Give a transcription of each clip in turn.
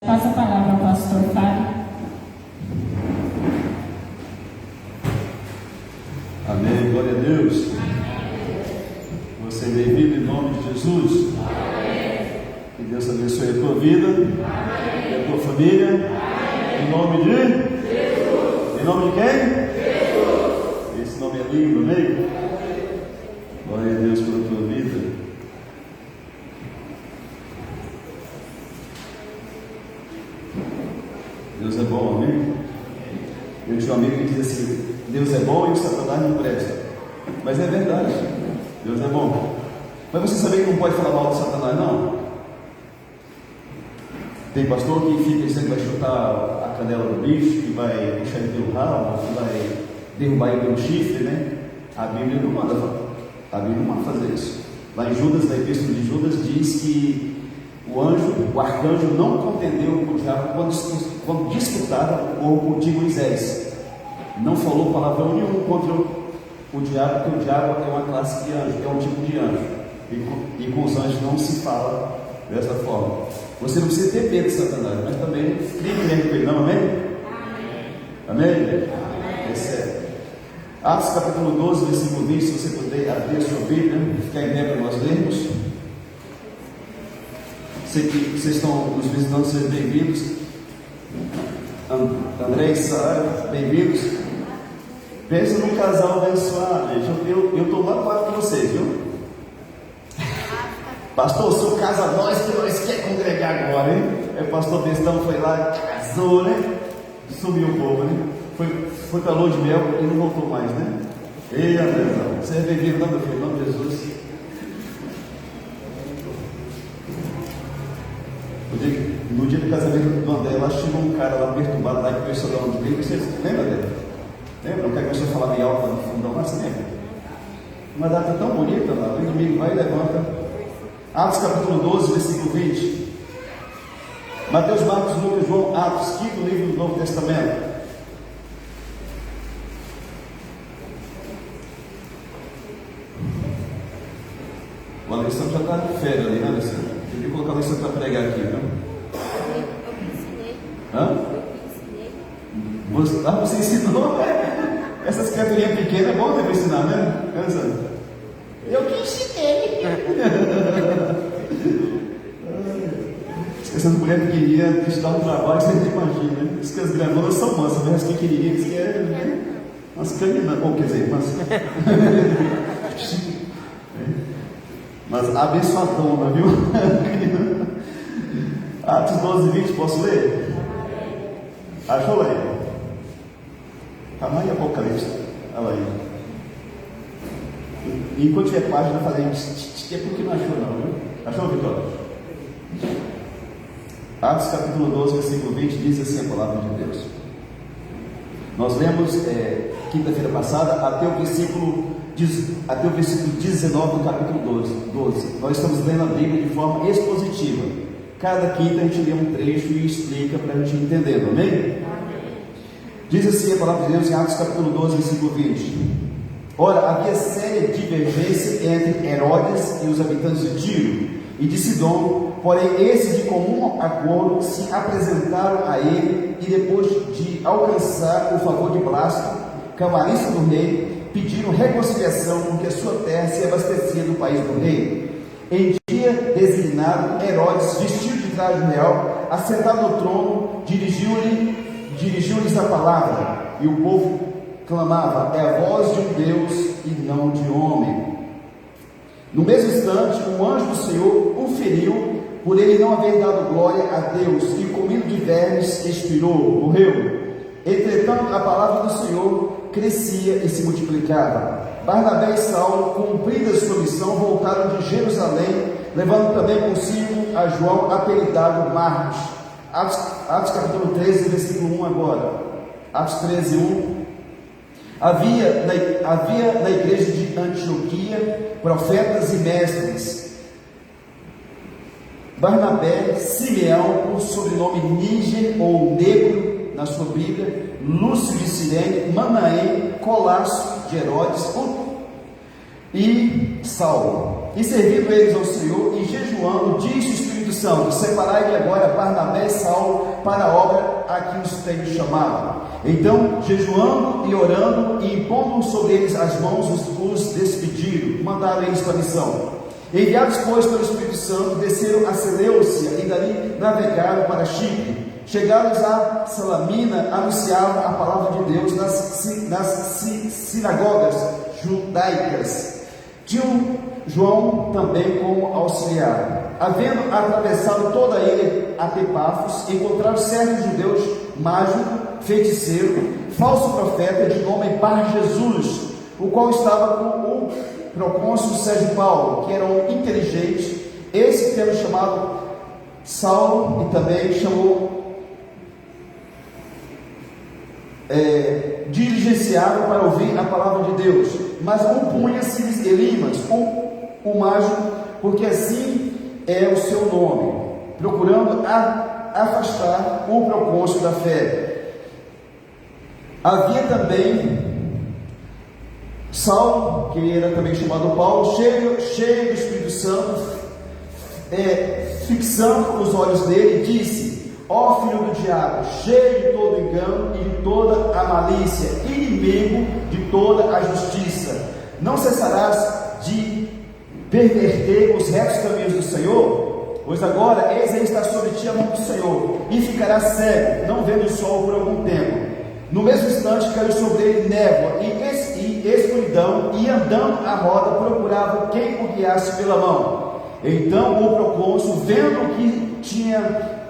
Passa a palavra ao pastor Fábio. Amém, glória a Deus. Você é bem-vindo em nome de Jesus. Que Deus abençoe a tua vida e a tua família. Em nome de Jesus. Em nome de quem? Jesus. Esse nome é lindo, amém? Glória a Deus pela tua vida. Deus é bom, amém? Eu tinha um amigo que diz assim: Deus é bom e o Satanás não presta. Mas é verdade, Deus é bom. Mas você sabia que não pode falar mal do Satanás, não? Tem pastor que fica dizendo que vai chutar a canela do bicho, que vai puxar ele pelo rabo, que vai derrubar ele pelo chifre, né? A Bíblia não manda falar. A Bíblia não manda fazer isso. Lá em Judas, na epístola de Judas, diz que o arcanjo não contendeu com o diabo quando disputava de Moisés. Não falou palavrão nenhum contra o diabo, porque o diabo é uma classe de anjo, é um tipo de anjo. E com os anjos não se fala dessa forma. Você não precisa ter medo de Satanás, mas também fique mesmo com ele, não, amém? Amém? É sério. Atos capítulo 12, versículo 20, se você puder abrir a sua Bíblia, ficar em pé para nós lermos. Sei que vocês estão nos visitando, sejam bem-vindos. André e Sara, bem-vindos. Pensa num casal abençoado, gente. Eu estou lá para com vocês, viu? Pastor, o senhor casa nós que nós quer congregar agora, hein? O pastor Bestão foi lá, casou, né? Sumiu o povo, né? Foi para a lua de mel e não voltou mais, né? Ei, André, você é bem-vindo, não, meu filho, em nome de Jesus. No dia do casamento do André, lá chegou um cara lá perturbado lá que começou a dar um desligue. Você lembra dele? Lembra? O cara começou a falar meio alto lá no fundão, mas você lembra? Uma data tão bonita lá, vem domingo, vai e levanta. Atos capítulo 12, versículo 20. Mateus, Marcos, Lucas, João, Atos, quinto livro do Novo Testamento. O Alessandro já está de férias ali, né, Alessandro? Tem que colocar o Alessandro para pregar aqui, não? Eu ensinei. Hã? Eu ensinei. Você ensinou? Essas criaturinhas pequenas é bom ter para ensinar, né? Alessandro? Eu que ensinei. Essas mulheres pequenininhas te dá um trabalho que você não imagina, né? Diz que as granolas são mansas, mas as pequenininhas diz que é, né? Umas caminhas, ou quer dizer, mas abençoadona, viu? Atos 12, 20, posso ler? Achou lá aí? Tamanho Apocalipse. Olha aí. Enquanto tiver página, falei, é porque não achou não, viu? Achou, Vitória? Atos capítulo 12, versículo 20, diz assim a palavra de Deus. Nós lemos quinta-feira passada até o versículo 19 do capítulo 12. Nós estamos lendo a Bíblia de forma expositiva. Cada quinta a gente lê um trecho e explica para a gente entender, amém? Diz assim a palavra de Deus em Atos capítulo 12, versículo 20. Ora, havia séria divergência entre Herodes e os habitantes de Tiro e de Sidom, porém esses de comum acordo se apresentaram a ele e depois de alcançar o favor de Blasto, camarista do rei, pediram reconciliação porque a sua terra se abastecia do país do rei. Em dia designado, Herodes, vestido de traje real, assentado no trono, dirigiu-lhes a palavra, e o povo clamava: é a voz de um Deus e não de homem. No mesmo instante, um anjo do Senhor o feriu, por ele não haver dado glória a Deus, e comido de vermes expirou, morreu. Entretanto, a palavra do Senhor crescia e se multiplicava. Barnabé e Saulo, cumprida sua missão, voltaram de Jerusalém, levando também consigo a João, apelidado Marcos. Atos capítulo 13, versículo 1 agora. Atos 13, 1. Havia na igreja de Antioquia profetas e mestres: Barnabé, Simeão, por sobrenome Níger ou Negro na sua Bíblia, Lúcio de Cirene, Manaém, Colasso de Herodes e Saulo. E servindo eles ao Senhor e jejuando, disse o Espírito Santo: separai-me agora Barnabé e Saulo para a obra a que os tenho chamado. Então, jejuando e orando e impondo sobre eles as mãos, os despediram, mandaram eles para a missão. Enviados, pois, pelo Espírito Santo, desceram a Seleucia e dali navegaram para Chipre. Chegados a Salamina, anunciavam a palavra de Deus nas sinagogas judaicas. Tinham João também como auxiliar. Havendo atravessado toda a ilha até Pafos, encontraram certos judeus, mágico, feiticeiro, falso profeta de nome Bar Jesus, o qual estava com o procônsul Sérgio Paulo, que era um inteligente. Esse tendo chamado Saulo, e também chamou diligenciado para ouvir a palavra de Deus, mas opunha-se Elimas, o mágico, porque assim é o seu nome, procurando afastar o procônsul da fé. Havia também Saulo, que era também chamado Paulo, cheio do Espírito Santo, fixando os olhos dele, disse: ó filho do diabo, cheio de todo engano e de toda a malícia, inimigo de toda a justiça, não cessarás de perverter os retos caminhos do Senhor? Pois agora, eis aí está sobre ti a mão do Senhor, e ficarás cego, não vendo o sol por algum tempo. No mesmo instante caiu sobre ele névoa e escuridão, e andando à roda procurava quem o guiasse pela mão. Então o procônsul, vendo o que tinha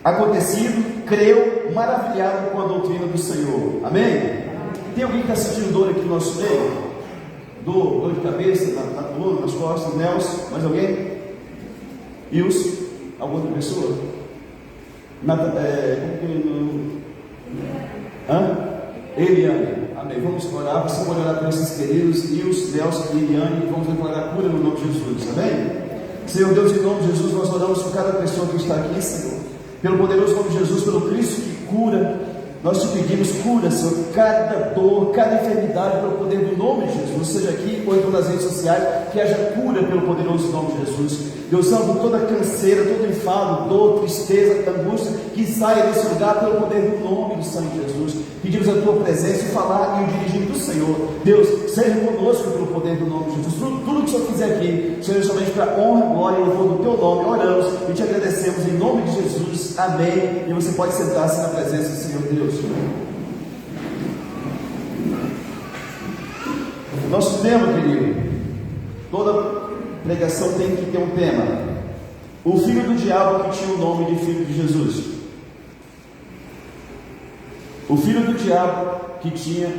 acontecido, creu, maravilhado com a doutrina do Senhor. Amém? Tem alguém que está sentindo dor aqui no nosso meio? Dor de cabeça, na coluna, nas costas, Nelson? Mais alguém? Ilson? Alguma outra pessoa? Eliane. Amém. Vamos orar. Você pode orar por esses queridos, Ilson, Nelson e Eliane, e vamos declarar cura no nome de Jesus. Amém? Senhor Deus, em nome de Jesus, nós oramos por cada pessoa que está aqui, Senhor. Pelo poderoso nome de Jesus, pelo Cristo que cura, nós te pedimos cura, Senhor, cada dor, cada enfermidade, pelo poder do nome de Jesus, seja aqui ou então nas redes sociais, que haja cura pelo poderoso nome de Jesus. Deus Santo, toda canseira, todo enfado, dor, tristeza, angústia, que saia desse lugar pelo poder do nome do Santo Jesus. Pedimos a tua presença e falar e o dirigir do Senhor. Deus, seja conosco pelo poder do nome de Jesus. Tudo que o Senhor fizer aqui, seja somente para a honra, glória e louvor do teu nome. Oramos e te agradecemos em nome de Jesus. Amém. E você pode sentar-se na presença do Senhor Deus. Nosso tema, querido, toda pregação tem que ter um tema: o filho do diabo que tinha o nome de filho de Jesus. O filho do diabo que tinha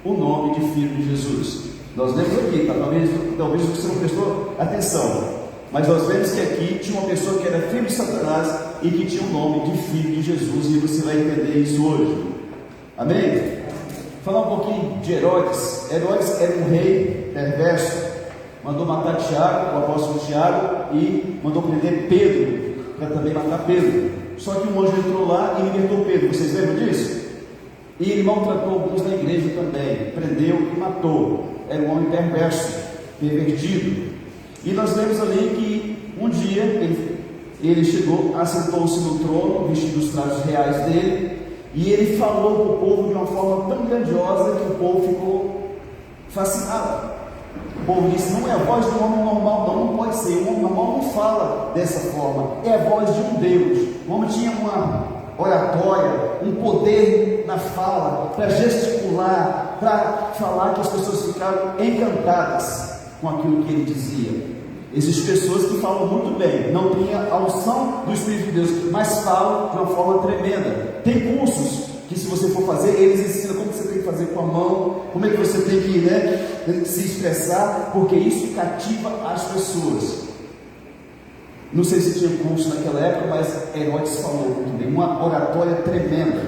o nome de filho de Jesus. Nós lemos aqui, tá? Talvez você não prestou atenção, mas nós vemos que aqui tinha uma pessoa que era filho de Satanás e que tinha o nome de filho de Jesus, e você vai entender isso hoje. Amém? Falar um pouquinho de Herodes. Herodes era um rei perverso, mandou matar Tiago, o apóstolo Tiago, e mandou prender Pedro, para também matar Pedro. Só que um anjo entrou lá e libertou Pedro. Vocês lembram disso? E ele maltratou alguns da igreja também, prendeu e matou. Era um homem perverso, pervertido. E nós lemos ali que um dia ele chegou, assentou-se no trono, vestido os trajes reais dele, e ele falou para o povo de uma forma tão grandiosa que o povo ficou fascinado. O povo disse: não é a voz de um homem normal, não pode ser. Um homem normal não fala dessa forma, é a voz de um Deus. O homem tinha uma oratória, um poder na fala, para gesticular, para falar, que as pessoas ficaram encantadas com aquilo que ele dizia. Existem pessoas que falam muito bem, não têm a unção do Espírito de Deus, mas falam de uma forma tremenda. Tem cursos que, se você for fazer, eles ensinam como você tem que fazer com a mão, como é que você tem que se expressar, porque isso cativa as pessoas. Não sei se tinha curso naquela época, mas Herodes falou muito bem, uma oratória tremenda.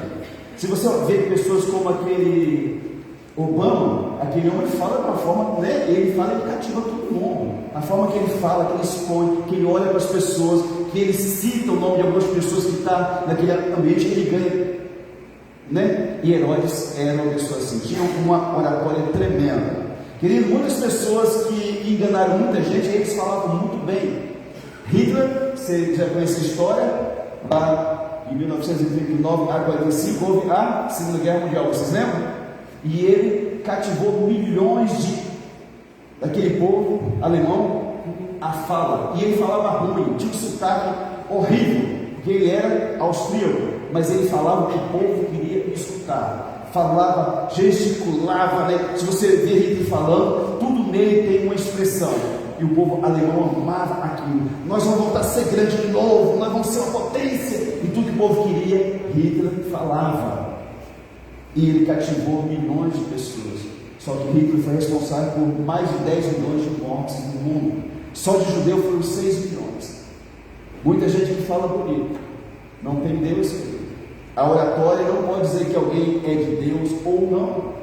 Se você ver pessoas como aquele Obama, aquele homem fala de uma forma, né? Ele fala, ele cativa todo mundo. A forma que ele fala, que ele expõe, que ele olha para as pessoas, que ele cita o nome de algumas pessoas que estão naquele ambiente, que ele ganha, né? E Herodes era uma pessoa assim, tinha uma oratória tremenda. Querido, muitas pessoas que enganaram muita gente, eles falavam muito bem. Hitler, você já conhece a história, lá em 1939 a 45, houve a Segunda Guerra Mundial, vocês lembram? E ele cativou milhões daquele povo alemão a fala, e ele falava ruim, tinha um sotaque horrível, porque ele era austríaco, mas ele falava o que o povo queria escutar, falava, gesticulava, né? Se você vê Hitler falando, tudo nele tem uma expressão, e o povo alemão amava aquilo. Nós vamos voltar a ser grande de novo, nós vamos ser uma potência, e tudo que o povo queria, Hitler falava, e ele cativou milhões de pessoas. Só que Hitler foi responsável por mais de 10 milhões de mortes no mundo. Só de judeu foram 6 milhões. Muita gente que fala bonito, não tem Deus. A oratória não pode dizer que alguém é de Deus ou não.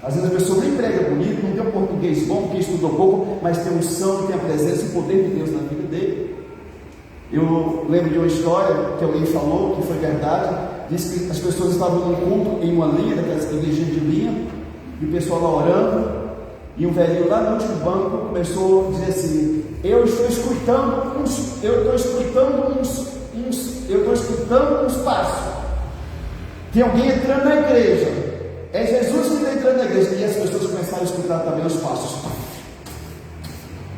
Às vezes a pessoa nem prega bonito, não tem um português bom, porque estudou pouco, mas tem unção, tem a presença e o poder de Deus na vida dele. Eu lembro de uma história que alguém falou, que foi verdade. Disse que as pessoas estavam num culto em uma linha, daquelas igrejinhas de linha, e o pessoal lá orando, e um velhinho lá no último banco começou a dizer assim: eu estou escutando uns passos. Tem alguém entrando na igreja. É Jesus que está entrando na igreja. E as pessoas começaram a escutar também os passos.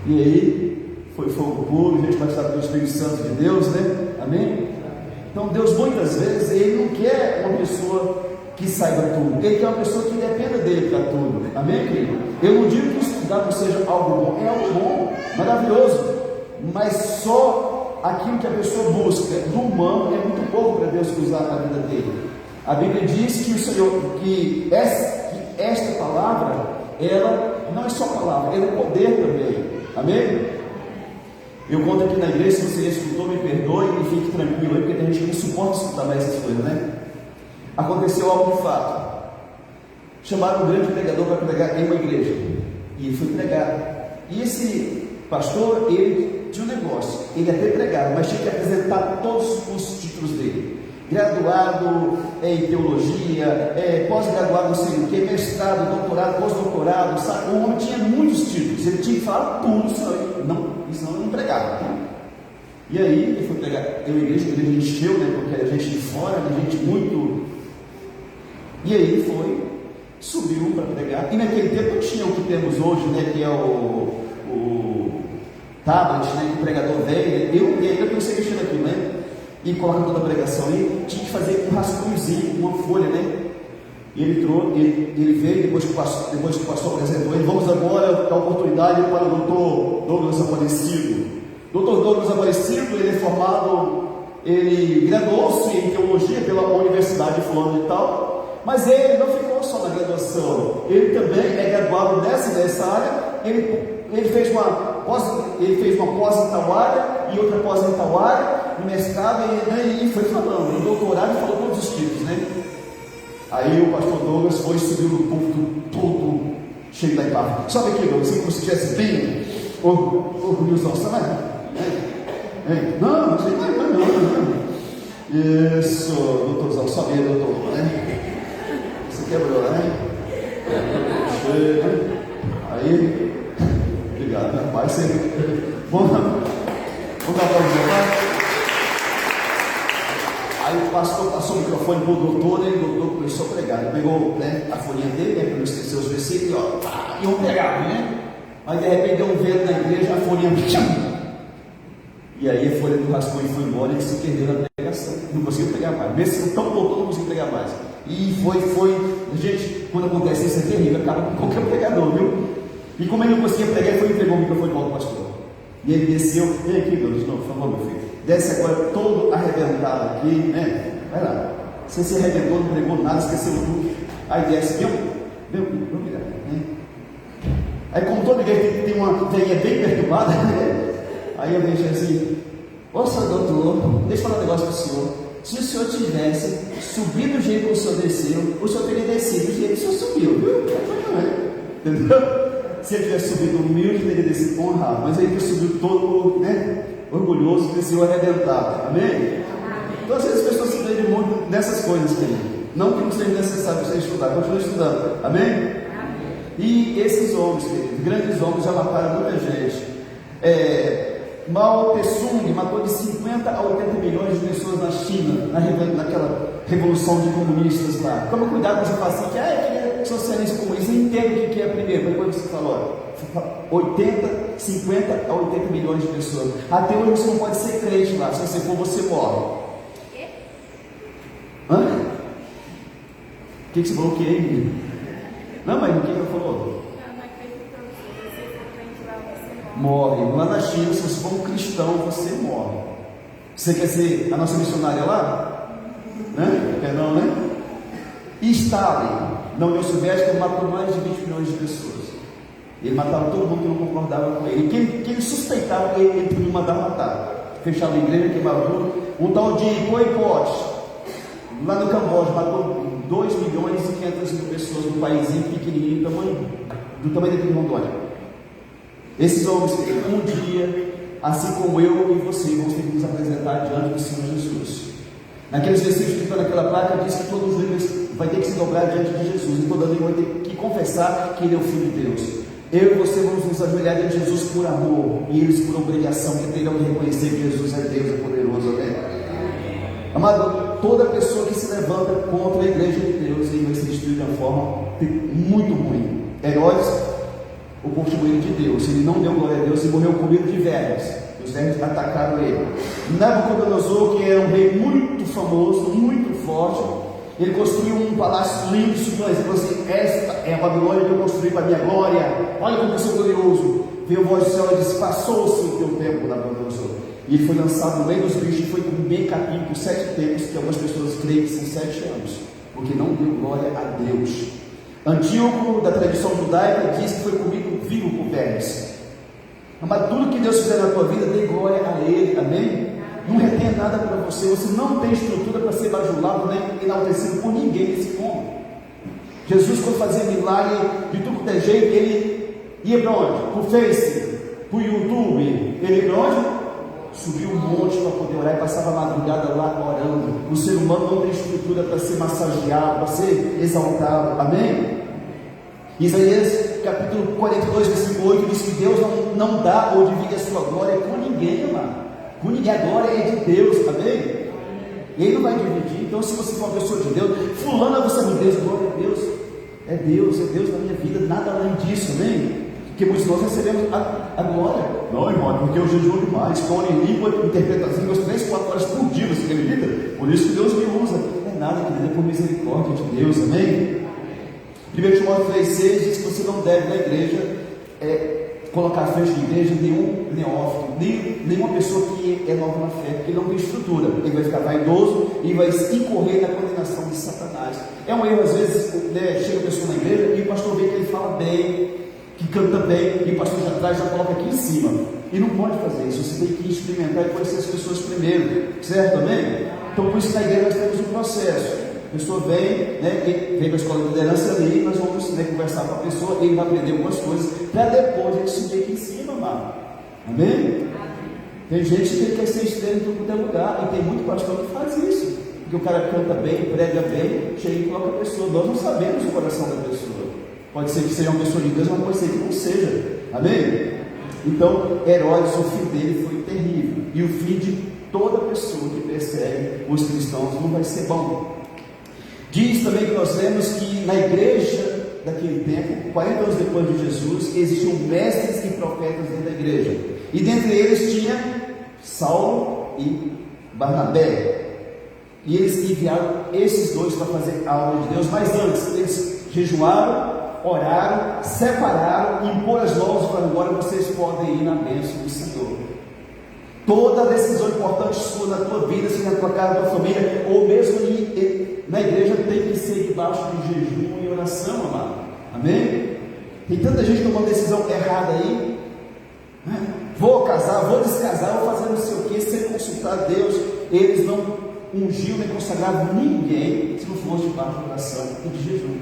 E aí foi fogo puro, a gente batizado pelo Espírito Santo de Deus, né? Amém? Então Deus muitas vezes Ele não quer uma pessoa que saiba tudo, Ele quer uma pessoa que dependa dele para tudo. Amém, querido? Eu não digo que estudar não seja algo bom, é algo bom, maravilhoso, mas só aquilo que a pessoa busca do humano é muito pouco para Deus usar na vida dele. A Bíblia diz que o Senhor, que esta palavra, ela não é só palavra, ela é poder também. Amém? Eu conto aqui na igreja, se você escutou, me perdoe e fique tranquilo aí, porque tem gente que não suporta escutar mais essas coisas, né? Aconteceu algo de fato. Chamaram um grande pregador para pregar em uma igreja, e ele foi pregar. E esse pastor, ele tinha um negócio, ele até pregava, mas tinha que apresentar todos os títulos dele: graduado em teologia, pós-graduado não sei o que, mestrado, doutorado, pós-doutorado, sabe? O homem tinha muitos títulos, ele tinha que falar tudo, senão ele não pregava. E aí ele foi pregar em uma igreja, a igreja encheu, né? Porque era gente de fora, gente muito. E aí ele foi, subiu para pregar, e naquele tempo não tinha o que temos hoje, né? Que é o tablet, né? Que o pregador veio, eu ainda comecei a mexer naquilo, né? E coloca toda a pregação aí, tinha que fazer um rascunhozinho, uma folha, né? E ele veio, depois que o pastor apresentou ele: vamos agora dar oportunidade para o doutor Douglas Aparecido. Doutor Douglas Aparecido, ele é formado, ele graduou-se em teologia pela Universidade de Fulano e tal, mas ele não ficou só na graduação, ele também é graduado nessa área, ele fez uma pós em tal área, e outra pós em tal área, no mestrado, e foi falando, no doutorado, falou todos os títulos, né? Aí o pastor Douglas foi subir no púlpito todo cheio da impacto. Sabe aqui, Douglas, como se estivesse bem orgulhosão, sabe? Não. Isso, doutorzão, sobe aí, doutor, né? Você quebrou, né? Aí, obrigado, meu pai. Vamos dar para o Aí o pastor passou o microfone para o doutor, e o doutor começou a pregar. Ele pegou, né, a folhinha dele, para não esquecer os versículos, e um pregava, né? Mas de repente deu um vento na igreja, a folhinha. E aí a folha do rascunho foi embora e ele se perdeu na pregação. Não conseguiu pregar mais. Mesmo tão voltou, não conseguiu pregar mais. E foi. Gente, quando acontece isso é terrível, acaba com qualquer pregador, viu? E como ele não conseguia pregar, ele foi e entregou o microfone de volta ao pastor. E ele desceu, vem aqui, Deus, de novo, por favor, meu filho. Desce agora todo arrebentado aqui, né? Vai lá. Você se arrebentou, não pregou nada, esqueceu tudo. Aí desce, viu, né? Aí, como toda igreja tem uma veinha bem perturbada, né? Aí eu vejo assim: ô senhor doutor, deixa eu falar um negócio para o senhor. Se o senhor tivesse subido do jeito que o senhor desceu, o senhor teria descido do jeito que o senhor subiu, viu? Entendeu? Se ele tivesse subido humilde, teria descido honrado, mas ele subiu todo, né, orgulhoso, desceu arrebentado. Amém? Então às vezes as pessoas se prendem muito nessas coisas também. Não que não seja necessário você estudar, continue estudando. Amém? E esses homens, grandes homens, já mataram muita gente. Mao Tse-tung matou de 50 a 80 milhões de pessoas na China, naquela revolução de comunistas lá. Toma cuidado quando você fala assim, que é socialista comunista, entenda o que é primeiro, depois você falou, 50 a 80 milhões de pessoas. Até hoje você não pode ser crente lá, se você for, você morre. Hã? O que você falou que é? Não, mas o que ela falou? Morre. Lá na China, se você for um cristão, você morre. Você quer ser a nossa missionária lá? Né? Quer não, né? E Stalin, na União Soviética, matou mais de 20 milhões de pessoas. Ele matava todo mundo que não concordava com ele. Quem ele suspeitava, ele podia mandar matar. Fechava a igreja, queimava tudo. Um tal de Pol Pot, lá no Camboja, matou 2 milhões e 500 mil pessoas num paísinho pequenininho, do tamanho daquele Rondônia. Esses homens, um dia, assim como eu e você, vamos ter que nos apresentar diante do Senhor Jesus. Naqueles versículos que estão naquela placa, diz que todos os líderes vai ter que se dobrar diante de Jesus, e toda língua vai ter que confessar que Ele é o Filho de Deus. Eu e você vamos nos ajoelhar diante de Jesus por amor, e eles por obrigação, que terão de reconhecer que Jesus é Deus, é poderoso, amém? Amado, toda pessoa que se levanta contra a igreja de Deus, ele vai ser destruído de uma forma muito ruim. Herodes, o portimoeiro de Deus, ele não deu glória a Deus e morreu comido de vermes. Os vermes atacaram ele. Nabucodonosor, que era um rei muito famoso, muito forte, ele construiu um palácio lindo, sublime. Ele falou assim: esta é a Babilônia que eu construí para a minha glória. Olha como eu sou glorioso. Veio a voz do céu e disse: passou-se o teu tempo, Nabucodonosor. E ele foi lançado no meio dos bichos e foi comer capim por 7 tempos, que algumas pessoas creem que são 7 anos, porque não deu glória a Deus. Antíoco, da tradição judaica, diz que foi comido vivo por vermes. Mas tudo que Deus fizer na tua vida, dê glória a Ele, amém? Não retenha nada para você, você não tem estrutura para ser bajulado nem enaltecido por ninguém nesse mundo. Jesus, quando fazia milagre de tudo que é jeito, ele ia para onde? Para o Face, para o YouTube, ele ia para onde? Subiu um monte para poder orar e passava a madrugada lá orando. O ser humano não tem estrutura para ser massageado, para ser exaltado, amém? Isaías capítulo 42, versículo 8 diz que Deus não dá ou divide a sua glória com ninguém, amado. Com ninguém, a glória é de Deus, amém? Ele não vai dividir. Então, se você for uma pessoa de Deus, fulana, você não Deus, glória a Deus. É Deus na minha vida, nada além disso, amém? Porque muitos de nós recebemos a glória. Não, irmão, porque eu jejuo demais, estou em língua, interpretação, meus 3, 4 horas por dia, você acredita? Por isso que Deus me usa. Não é nada, querido, é por misericórdia de Deus, amém? 1 Timóteo 3,6 diz que você não deve na igreja colocar à frente de igreja nenhum neófito, nenhuma pessoa que é nova na fé, porque não tem estrutura. Ele vai ficar vaidoso e vai incorrer na condenação de Satanás. É um erro, às vezes, chega a pessoa na igreja e o pastor vê que ele fala bem, que canta bem, e o pastor já traz, já coloca aqui em cima. E não pode fazer isso, você tem que experimentar e conhecer as pessoas primeiro, certo? Amém? Então, por isso na igreja nós temos um processo. A pessoa vem para a escola de liderança ali, nós vamos conversar com a pessoa, ele vai aprender algumas coisas, para depois a gente subir aqui em cima, amado. Amém? Tem gente que quer ser estrela em todo lugar, e tem muito pastor que faz isso, porque o cara canta bem, prega bem, chega e coloca a pessoa. Nós não sabemos o coração da pessoa. Pode ser que seja uma pessoa de Deus, mas pode ser que não seja. Amém? Então, Herodes, o fim dele foi terrível, e o fim de toda pessoa que persegue os cristãos não vai ser bom. Diz também que nós lemos que na igreja daquele tempo, 40 anos depois de Jesus, existiam mestres e profetas dentro da igreja, e dentre eles tinha Saulo e Barnabé, e eles enviaram esses dois para fazer a obra de Deus. Mas antes, eles jejuaram, oraram, separaram e impor as mãos e falaram: agora vocês podem ir na bênção do Senhor. Toda decisão importante sua na tua vida, seja na tua casa, na tua família, ou mesmo na igreja, tem que ser debaixo de jejum e oração, amado. Amém? Tem tanta gente tomando decisão errada aí, né? Vou casar, vou descasar, vou fazer não sei o que, sem consultar Deus. Eles não ungiu nem consagraram ninguém se não fosse debaixo de oração e de jejum.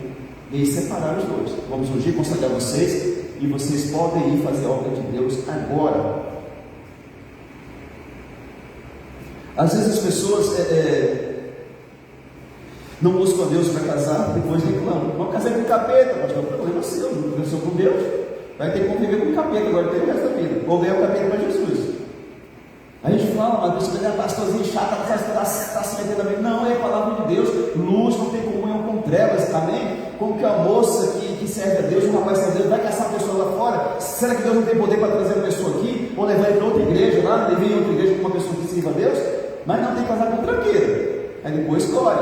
E eles separaram os dois: vamos ungir e consagrar vocês, e vocês podem ir fazer a obra de Deus agora. Às vezes as pessoas não buscam a Deus para casar, depois reclamam: não casei com o capeta, pastor. O problema é seu, não casou com Deus, vai ter que conviver com o capeta agora, tem o resto da vida, ou ganhar o capeta para Jesus. fala, mas você é pastorzinho chato, está se metendo a mim. Não, é a palavra de Deus. Luz não tem comunhão com trevas, amém? Como que a moça que serve a Deus, um rapaz serve a Deus, vai caçar a pessoa lá fora? Será que Deus não tem poder para trazer a pessoa aqui? Ou levar ele para outra igreja lá, levar em outra igreja com uma pessoa que sirva a Deus? Mas não tem que casar com tranqueira. Aí depois escolhe.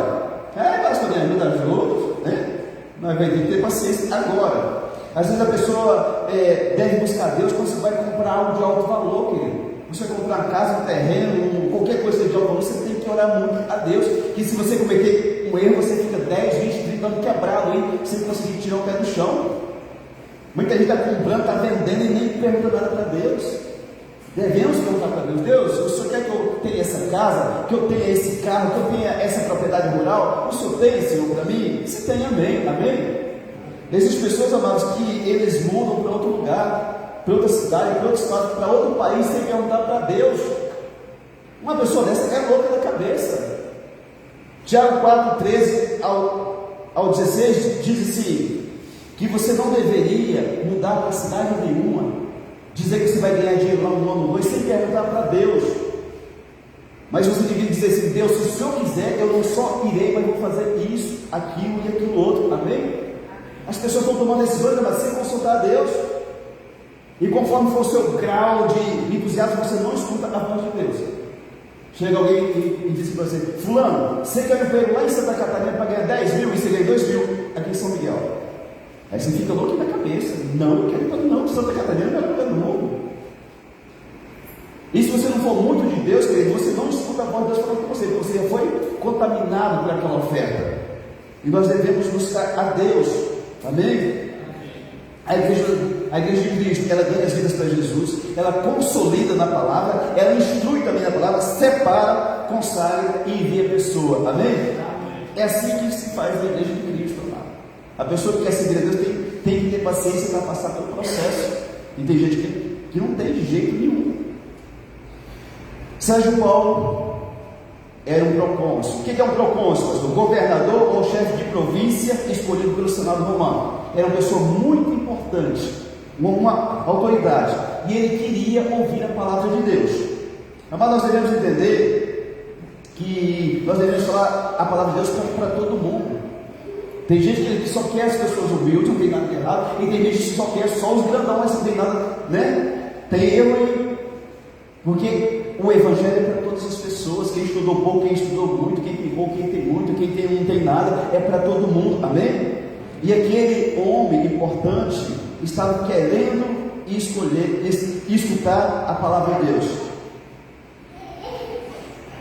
Pastor, me ajuda junto, né? Mas vai ter que ter paciência agora. Às vezes a pessoa deve buscar Deus quando você vai comprar algo de alto valor, querido. Você vai comprar uma casa, um terreno, qualquer coisa de alto valor, você tem que orar muito a Deus. Que se você cometer um erro, você fica 10, 20, 30 anos quebrado aí, sem conseguir tirar o pé do chão. Muita gente está comprando, está vendendo e nem pergunta nada para Deus. Devemos perguntar para Deus: Deus, o Senhor quer que eu tenha essa casa, que eu tenha esse carro, que eu tenha essa propriedade rural? O Senhor tem, Senhor, para mim? Se tem, amém, amém. Existem pessoas, amados, que eles mudam para outro lugar, para outra cidade, para outro estado, para outro país, sem perguntar para Deus. Uma pessoa dessa é louca da cabeça. Tiago 4, 13 ao 16 diz assim: que você não deveria mudar para cidade nenhuma, dizer que você vai ganhar dinheiro lá no ano 2 sem perguntar para Deus. Mas você deveria dizer assim: Deus, se o Senhor quiser, eu não só irei, mas vou fazer isso, aquilo e aquilo outro, amém? As pessoas estão tomando decisões, mas sem consultar a Deus. E conforme for o seu grau de entusiasmo, você não escuta a voz de Deus. Chega alguém e diz para você: fulano, você quer um emprego lá em Santa Catarina para ganhar 10 mil e você ganha 2 mil aqui em São Miguel? Aí você fica louco na cabeça: não, eu quero ir não, Santa Catarina não é lugar do mundo. E se você não for muito de Deus, querido, você não escuta a voz de Deus falando com você, porque você já foi contaminado por aquela oferta. E nós devemos buscar a Deus. Amém? A igreja de Cristo, ela ganha as vidas para Jesus, ela consolida na palavra, ela instrui também na palavra, separa, consagra e envia a pessoa. Amém? É assim que se faz na igreja de Cristo, amado. A pessoa que quer seguir a Deus tem que ter paciência para passar pelo processo. E tem gente que não tem de jeito nenhum. Sérgio Paulo era um procônsul. O que é um procônsul, pastor? Governador ou chefe de província escolhido pelo Senado Romano. Era uma pessoa muito importante, uma autoridade, e ele queria ouvir a palavra de Deus. Mas nós devemos entender que nós devemos falar a palavra de Deus para todo mundo. Tem gente que só quer as pessoas humildes, não tem nada de errado, e tem gente que só quer só os grandões, não tem nada, né? Tem erro aí, porque o evangelho é para todas as pessoas. Quem estudou pouco, quem estudou muito, quem tem pouco, quem tem muito, quem tem não tem nada, é para todo mundo, amém? E aquele homem importante estava querendo escutar a palavra de Deus.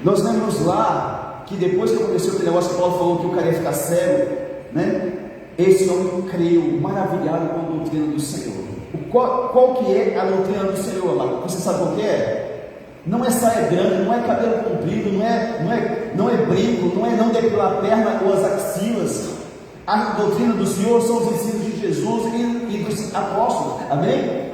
Nós lemos lá que depois que aconteceu aquele negócio que Paulo falou que o cara ia ficar cego, né? Esse homem creu, maravilhado com a doutrina do Senhor. Qual que é a doutrina do Senhor lá? Você sabe qual que é? Não é saia grande, não é cabelo comprido, não é brinco, não depilar a perna ou as axilas. A doutrina do Senhor são os ensinos de Jesus e dos apóstolos, amém?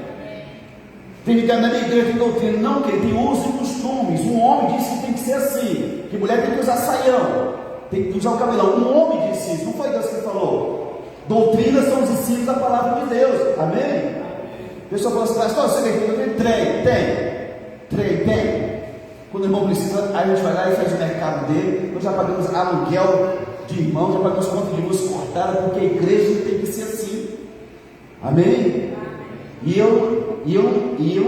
Tem que na minha igreja tem doutrina, não, que ele tem usos e costumes. Um homem disse que tem que ser assim, que mulher tem que usar saião, tem que usar o cabelão. Um homem disse isso, não foi Deus que falou. Doutrinas são os ensinos da palavra de Deus, amém? A pessoa fala assim: pastor, você tem doutrina? Tem. Quando o irmão precisa, aí a gente vai lá e faz o mercado dele. Nós já pagamos aluguel de irmãos, já pagamos conta de luz cortada, porque a igreja tem que ser assim, amém? E eu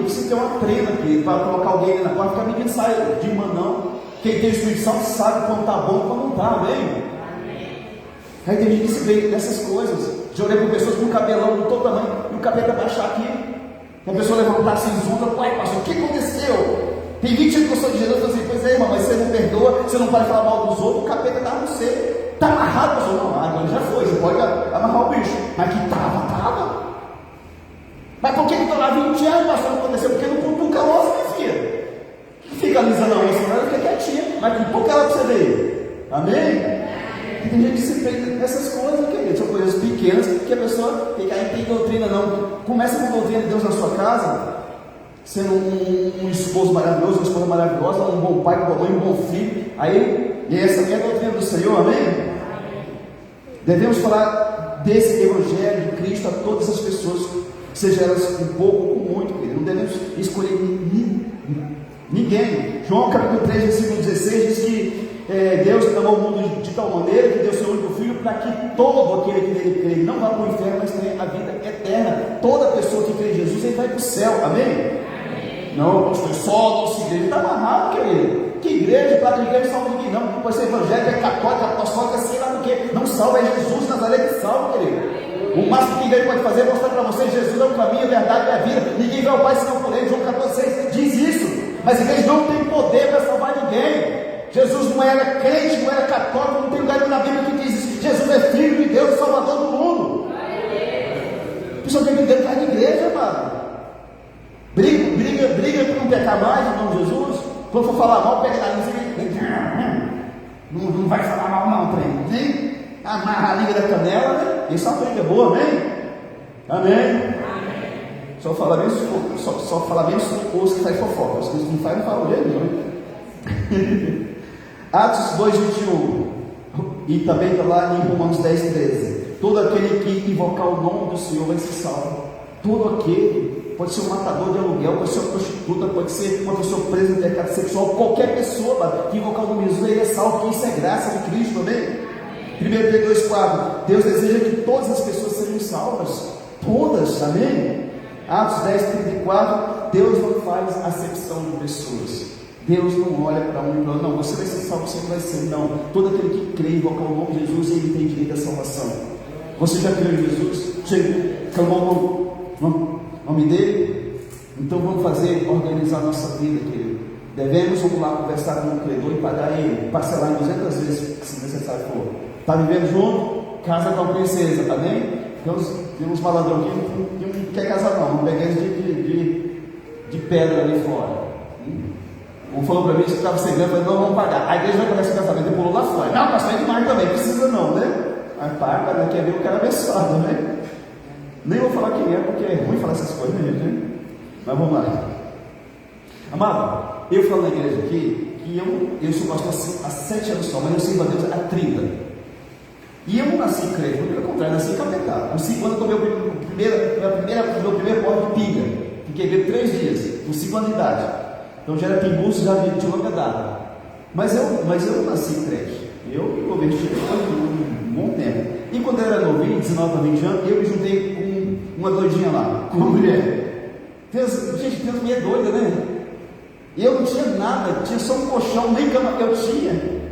preciso ter uma trena aqui para colocar alguém na porta, porque a menina sai de uma não. Quem tem Espírito Santo sabe quando está bom e quando não está, amém? Aí tem gente que se vê dessas coisas. Já olhei para pessoas com cabelão de todo tamanho e o cabelo vai baixar aqui. E a pessoa levantar assim, junta: pai, pastor, o que aconteceu? Tem 20 anos que eu sou de Jesus. Eu assim: pois é, irmão, mas você não perdoa, você não pode falar mal dos outros, o capeta está no você. Está amarrado, pastor? Não, agora já foi, você pode amarrar o bicho. Mas que estava. Mas por que estou lá 20 anos, pastor, não aconteceu? Porque não cutuca a ossa, minha filha. Fica alisando a ossa, ela fica quietinha, mas cutuca ela para você ver. Amém? E tem gente que se prende nessas coisas, querido. São coisas pequenas que a pessoa fica aí, tem doutrina não. Começa com a doutrina de Deus na sua casa, sendo um esposo maravilhoso, uma esposa maravilhosa, um bom pai, uma boa mãe, um bom filho. Aí, e essa é a doutrina do Senhor, amém? Devemos falar desse evangelho de Cristo a todas as pessoas, seja elas com pouco ou com muito, querido. Não devemos escolher Ninguém. João capítulo 3, versículo 16 diz que Deus amou o mundo de tal maneira que deu seu único filho para que todo aquele que nele crê não vá para o inferno, mas tenha a vida eterna. Toda pessoa que crê em Jesus, ele vai para o céu, amém? Não, pastor, só nossa igreja está amarrado, querido. Que igreja? Para que igreja salva ninguém? Não, pode ser evangélica, é católica, apostólica, sei lá do que. Não salva, é Jesus Nazaré que salva, querido. O máximo que a igreja pode fazer é mostrar para vocês: Jesus é o caminho, a verdade e a vida. Ninguém vai ao Pai senão por ele. João 14,6 diz isso. Mas a igreja não tem poder para salvar ninguém. Jesus não era crente, não era católico, não tem lugar na Bíblia que diz isso. Jesus é filho de Deus, salvador do mundo. A pessoa tem que vir dentro da igreja, mano. Briga para não pecar mais, em nome de Jesus. Quando for falar mal, pega na língua. Não vai falar mal, não, trem. Amarra a língua da canela, né? Isso é uma briga boa, amém? Amém? Só falar bem os que faz fofoca. Os que não fazem, não falam jeito, né? Atos 2,21. E também está lá em Romanos 10,13. Todo aquele que invocar o nome do Senhor vai ser salvo. Todo aquele, pode ser um matador de aluguel, pode ser uma prostituta, pode ser uma pessoa presa no pecado sexual, qualquer pessoa que invocar o nome de Jesus, ele é salvo, porque isso é graça de Cristo, amém? 1 Pedro 2,4. Deus deseja que todas as pessoas sejam salvas, todas, amém? Atos 10,34. Deus não faz acepção de pessoas. Deus não olha para um e para outro, não, você vai ser salvo, você não vai ser, não. Todo aquele que crê e invocar o nome de Jesus, ele tem direito à salvação. Você já creu em Jesus? Você clamou o nome dele? Então vamos organizar a nossa vida, querido. Vamos lá conversar com o credor e pagar ele, parcelar em 200 vezes, se necessário for. Está vivendo junto? Casa com a princesa, amém? Tem uns malandrões que não quer casar, não. Vamos pegar eles de pedra ali fora. Um falou para mim que estava sem grana, falei: não, vamos pagar. A igreja vai pagar esse casamento, ele pulou lá fora. Não, pastor, é demais também, precisa não, né? Mas paga, né? Quer ver o cara abençoado, né? Nem vou falar quem é, porque é ruim falar essas coisas, né, gente? Mas vamos lá. Amado, eu falo na igreja aqui que eu sou pastor há 7 anos só, mas eu sirvo a Deus há 30. E eu não nasci crente, pelo contrário, nasci encapetado. Com 5 anos eu tomei meu primeiro porte de pinga. Fiquei bebo 3 dias, com 5 anos de idade. Então já era pinguço, já tinha longa data. Mas eu não nasci crente. Eu me converti depois de um bom tempo. E quando eu era novinho, 19 para 20 anos, eu me juntei com uma doidinha lá, com uma mulher. Gente, Deus me é doida, né? E eu não tinha nada, tinha só um colchão, nem cama que eu tinha.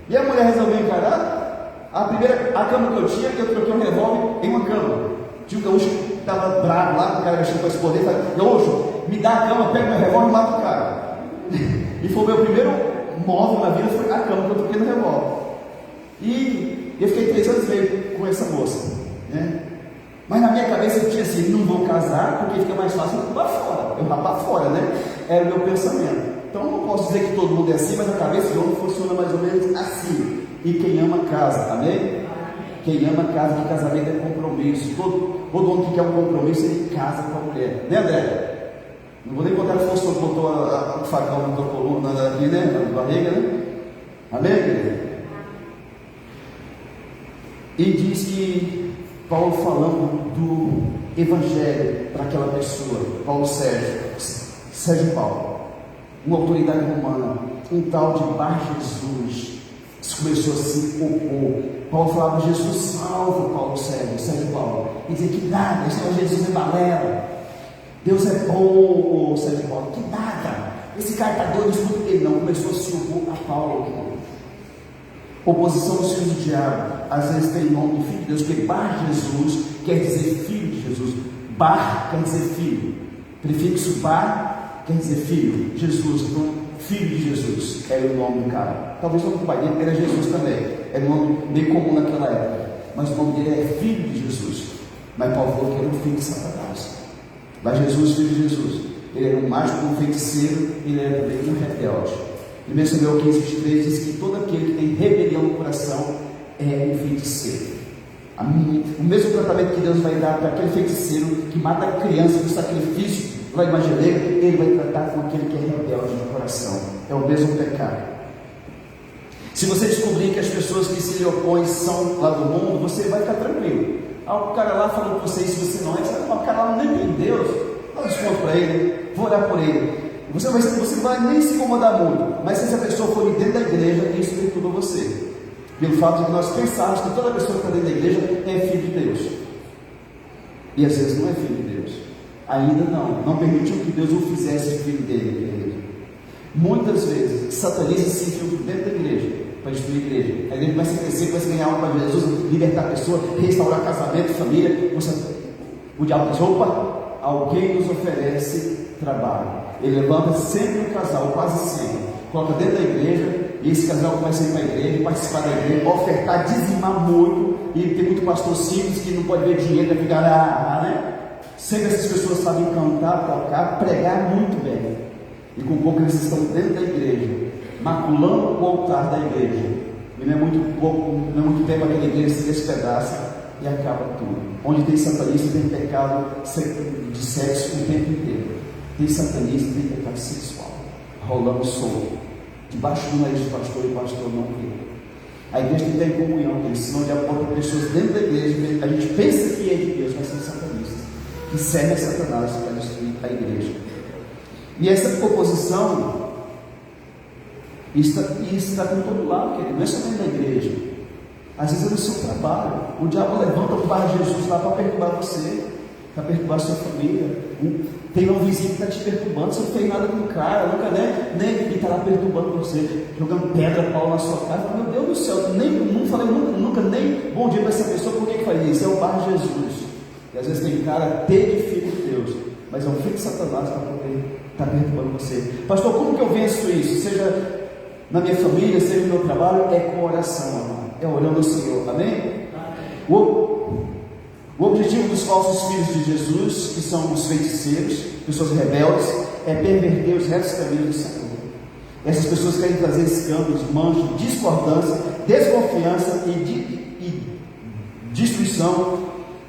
E a mulher resolveu encarar. A cama que eu tinha, eu troquei um revólver em uma cama. Tinha um gaúcho que estava bravo lá, o cara mexendo para esconder, falei: gaúcho, me dá a cama, pega meu revólver e mata o cara. E foi o meu primeiro móvel na vida, foi a cama que eu troquei no revólver. E eu fiquei 3 anos e meio com essa moça, né? Mas na minha cabeça eu tinha assim: não vou casar, porque fica mais fácil eu lá fora. Eu rapar fora, né? Era o meu pensamento. Então não posso dizer que todo mundo é assim, mas a cabeça de homem funciona mais ou menos assim. E quem ama casa, amém? Quem ama casa, que casamento é compromisso. Todo homem que quer um compromisso, ele casa com a mulher, né, André? Não vou nem contar a força que botou o facão na tua coluna, aqui, né? Na barriga, né? Amém, querido? E diz que Paulo, falando do evangelho para aquela pessoa, Paulo Sérgio Paulo, uma autoridade romana, um tal de Bar Jesus, começou a se opor. Paulo falava: Jesus salva, Paulo Sérgio Paulo, e dizia que nada, esse é Jesus é balela, Deus é bom, Sérgio Paulo, que nada, esse cara está doido, escuta. Ele não, começou a se opor a Paulo. Oposição dos filhos do diabo, às vezes tem nome de filho de Deus, porque Bar Jesus quer dizer filho de Jesus. Bar quer dizer filho, prefixo Bar quer dizer filho, Jesus, então filho de Jesus era o nome do cara. Talvez o nome do pai dele era Jesus também, era um nome bem comum naquela época, mas o nome dele é filho de Jesus. Mas Paulo falou que era um filho de Satanás. Mas Jesus, filho de Jesus, ele era um mágico, um feiticeiro, ele era também um rebelde. 1 Samuel 15:23 diz que todo aquele que tem rebelião no coração é um feiticeiro. O mesmo tratamento que Deus vai dar para aquele feiticeiro que mata a criança do sacrifício lá em Mageleira, ele vai tratar com aquele que é rebelde no coração. É o mesmo pecado. Se você descobrir que as pessoas que se lhe opõem são lá do mundo, você vai ficar tranquilo. O cara lá falou para você: se você não é, o cara lá não nem tem Deus, dá um desconto para ele, vou orar por ele. Você não vai nem se incomodar muito, mas se essa pessoa for de dentro da igreja, isso perturba você. Pelo fato de que nós pensarmos que toda pessoa que está dentro da igreja é filho de Deus. E às vezes não é filho de Deus. Ainda não permitiu que Deus o fizesse filho dele. Muitas vezes, satanistas se enfiam dentro da igreja para destruir a igreja. A igreja começa a crescer, começa a ganhar alma para Jesus, libertar a pessoa, restaurar casamento, família. O diabo diz: opa, alguém nos oferece trabalho. Ele levanta sempre um casal, quase sempre, coloca dentro da igreja, e esse casal começa a ir para a igreja, participar da igreja, ofertar, dizimar muito. E tem muito pastor simples que não pode ver dinheiro, vai ficar né? Sempre essas pessoas sabem cantar, tocar, pregar muito bem. E com pouco eles estão dentro da igreja, maculando o altar da igreja. E não é muito tempo aquela igreja se despedaça e acaba tudo. Onde tem satanista, tem pecado de sexo o tempo inteiro. Tem satanista, tem pecado sexual rolando solto, debaixo do nariz do pastor, e o pastor não vê. A igreja tem que estar em comunhão, porque senão já bota pessoas dentro da igreja, a gente pensa que é de Deus, mas são satanistas, que servem a Satanás para destruir a igreja. E essa oposição está com todo lado, querido. Não é só dentro da igreja. Às vezes é no seu trabalho. O diabo levanta o bar de Jesus lá para perturbar você, para perturbar a sua família. Tem um vizinho que está te perturbando, você não fez nada com o cara, nunca nem ele está lá perturbando você, jogando pedra, pau na sua casa. Meu Deus do céu, não falei nunca nem bom dia para essa pessoa. Por que faz isso? É o bar de Jesus. E às vezes tem cara de filho de Deus, mas é um filho de Satanás para poder estar perturbando você. Pastor, como que eu venço isso? Seja na minha família, seja no meu trabalho, é com oração, amado. É orando ao Senhor, amém? O objetivo dos falsos filhos de Jesus, que são os feiticeiros, pessoas rebeldes, é perverter os restos caminhos do Senhor. Essas pessoas querem trazer escândalos, manchas, discordância, desconfiança e destruição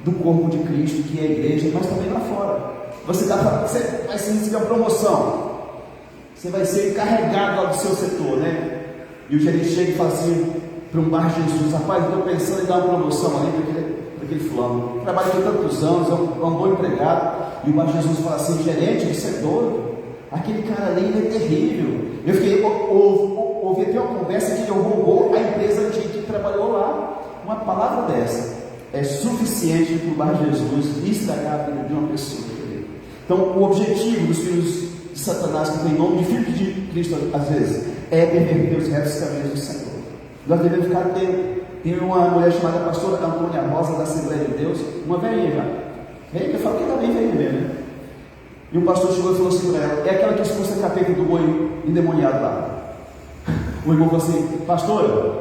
do corpo de Cristo, que é a igreja, mas também lá fora. Você vai receber uma promoção, você vai ser encarregado lá do seu setor, né? E o gerente chega e fala assim para um bar de Jesus: rapaz, eu estou pensando em dar uma promoção ali para aquele fulano, trabalha aqui tantos anos, é um bom empregado. E o bar de Jesus fala assim: gerente, você é doido, aquele cara ali é terrível. Eu fiquei, ouvi até uma conversa que ele roubou a empresa que trabalhou lá. Uma palavra dessa é suficiente para o bar de Jesus estragar a vida de uma pessoa. Então, o objetivo dos filhos de Satanás, que tem nome de filho de Cristo, às vezes, é perverter os restos caminhos do Senhor. Nós devemos ficar atento. Tem uma mulher chamada pastora Antônia Rosa, da Assembleia de Deus, uma velhinha já. Velhinha que eu falo que está bem velhinha mesmo, né? E o pastor chegou e falou assim para ela: é aquela que expulsa a capeta do boi endemoniado lá. O irmão falou assim: pastora,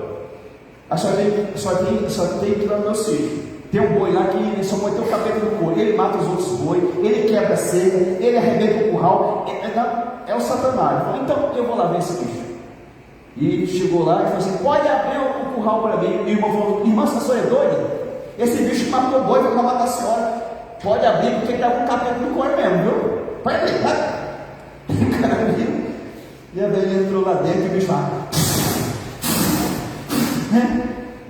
só tem que ir lá no meu sítio. Tem um boi lá que ele só põe o capeta no couro, ele mata os outros bois, ele quebra a cerca, ele arrebenta o curral, é o Satanás. Falei, então eu vou lá ver esse bicho. E ele chegou lá e falou assim: pode abrir o curral para mim. E o irmão falou: irmã, essa senhora é doida? Esse bicho matou o boi, vai matar a senhora. Pode abrir, porque ele está com o capeta no couro mesmo, viu? Pode abrir, vai. O cara abriu, e a velha entrou lá dentro e o bicho lá.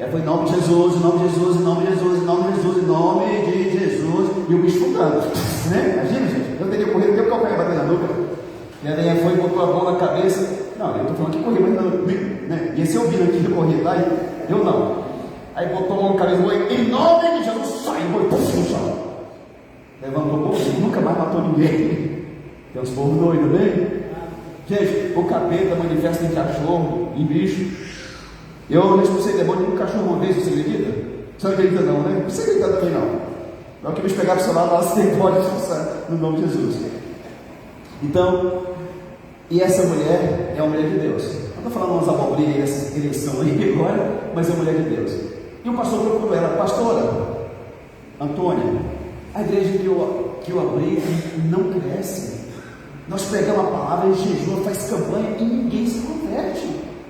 Foi em nome de Jesus, em nome de Jesus, em nome de Jesus, em nome de Jesus, em nome de Jesus, e o bicho fugando, né? Imagina, gente, eu teria corrido, deu o calcanhar bater na nuca, e a aranha foi e botou a mão na cabeça. Não, eu estou falando que corri, mas não, né? E esse ouvindo aqui, eu corri lá, e eu não. Aí botou a mão na cabeça, em nome de Jesus, sai, foi no chão. Levantou o povo, nunca mais matou ninguém. Tem uns povos doidos, né? Gente, o capeta manifesta em cachorro, em bicho. Eu expulsei demônio de um cachorro uma vez, você acredita? Você não acredita não, né? Não precisa acreditar também não. Na hora que o bicho pegar para o seu lado, lá você pode expulsar no nome de Jesus. Então, e essa mulher é uma mulher de Deus. Não estou falando umas abobrinhas dessa eleição aí agora, mas é uma mulher de Deus. E o pastor procurou ela: pastora Antônia, a igreja que eu abri não cresce. Nós pregamos a palavra, jejum, faz campanha e ninguém se converte.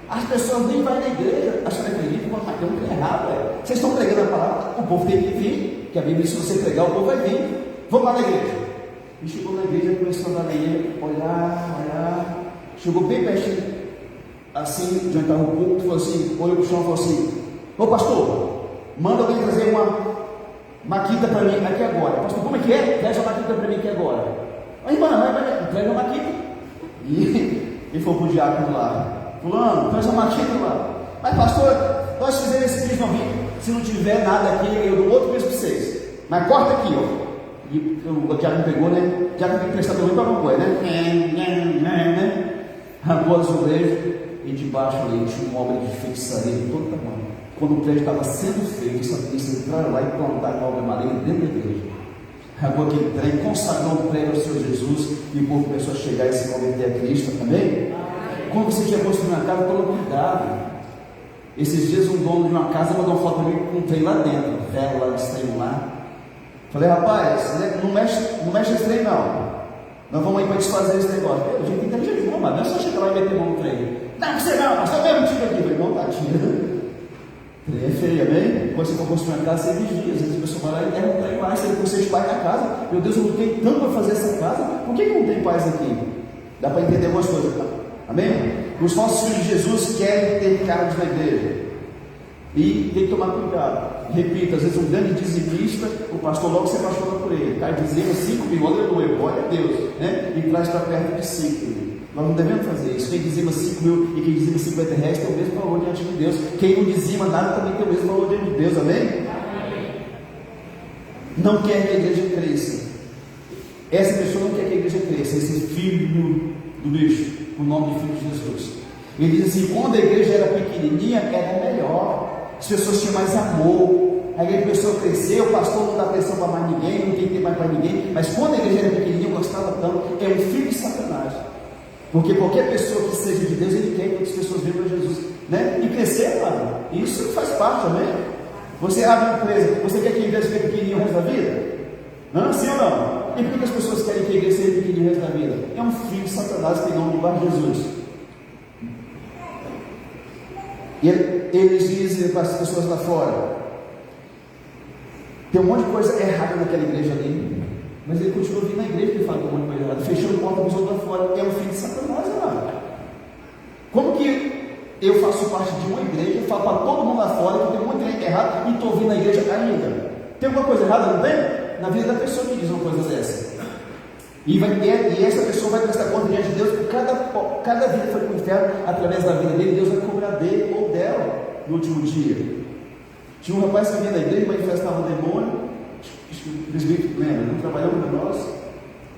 As pessoas nem vão na igreja. Acho que acreditam, mas tem um que é errado. Vocês estão pregando a palavra, o povo tem que vir, que a Bíblia diz: se você pregar, o povo vai vir. Vamos lá na igreja. E chegou na igreja, começou a dar lenha, olhar. Chegou bem pertinho, assim, de onde estava o culto, falou assim, olhou para o chão e falou assim: ô pastor, manda alguém trazer uma maquita para mim aqui agora. Pastor, como é que é? Traz uma maquita para mim aqui agora. Aí, irmã, traz uma maquita. E ele falou para o diácono lá: fulano, traz uma matita lá. Mas pastor, nós fizemos esse mês não vir. Se não tiver nada aqui, eu dou outro mês para vocês. Mas corta aqui, ó. E o diácono pegou, né? O diácono tem que prestar também para alguma coisa, né? Arrancou o azulejo e debaixo ali tinha uma obra de feitiçaria de todo tamanho. Quando o prédio estava sendo feito, os santistas entraram lá e plantaram uma obra maligna dentro da igreja. Arrancou aquele trem, consagrou o prédio ao Senhor Jesus e o povo começou a chegar e se converter a Cristo também. Quando você estiver construindo uma casa, toma cuidado. Esses dias um dono de uma casa mandou uma foto comigo com um trem lá dentro, vela, esse trem lá. Falei: rapaz, não mexe esse trem não. Nós vamos aí para desfazer esse negócio. A gente tem que ter jeito, mas não é só chegar lá e meter mão no trem. Não, você não, mas também não tira aqui. Falei: não, tá, tira. Trem é feio, amém? Quando você for construir uma casa, você vigia. Às vezes a pessoa vai lá e erra um trem mais, você de paz na casa. Meu Deus, eu lutei tanto para fazer essa casa, por que não tem paz aqui? Dá para entender algumas coisas, tá? Amém? Os falsos filhos de Jesus querem ter cargos na igreja. E tem que tomar cuidado. Repito, às vezes um grande dizimista, o pastor logo se apaixona por ele. Cai dizendo 5 mil, aleluia, glória a Deus, né? E traz para perto de 5 mil. Nós não devemos fazer isso. Quem dizima 5 mil e quem dizima 50 reais tem o mesmo valor diante de Deus. Quem não dizima nada também tem o mesmo valor diante de Deus, amém? Não quer que a igreja cresça. Essa pessoa não quer que a igreja cresça. Esse filho do bicho, o nome de filho de Jesus. Ele diz assim: quando a igreja era pequenininha, era melhor. As pessoas tinham mais amor. A igreja começou a crescer, o pastor não dá pressão para mais ninguém, não tem que ter mais para ninguém. Mas quando a igreja era pequenininha, eu gostava tanto. É um filho de Satanás. Porque qualquer pessoa que seja de Deus, ele quer que outras pessoas venham para Jesus, né? E crescer, mano. Isso faz parte, amém? Você abre uma empresa, você quer que a igreja seja pequenininha o resto da vida? Não, sim ou não? E por que as pessoas querem que a igreja seja pequenininha o resto da vida? É um filho de Satanás que tem nome debaixo de Jesus. E eles dizem para as pessoas lá fora: tem um monte de coisa errada naquela igreja ali, mas ele continua vindo na igreja e fala que tem um monte de coisa errada, fechando porta para os outros lá fora. É um filho de Satanás, amado. Como que eu faço parte de uma igreja, falo para todo mundo lá fora que tem um monte de coisa errada e estou vindo na igreja ainda? Tem alguma coisa errada, não tem? Na vida da pessoa que diz uma coisa dessa. E essa pessoa vai prestar conta diante de Deus, porque cada vida foi para o inferno através da vida dele. Deus vai cobrar dele ou dela no último dia. Tinha um rapaz que vinha da igreja, manifestava um demônio. Acho que o presbítero lembra, não trabalhava com nós.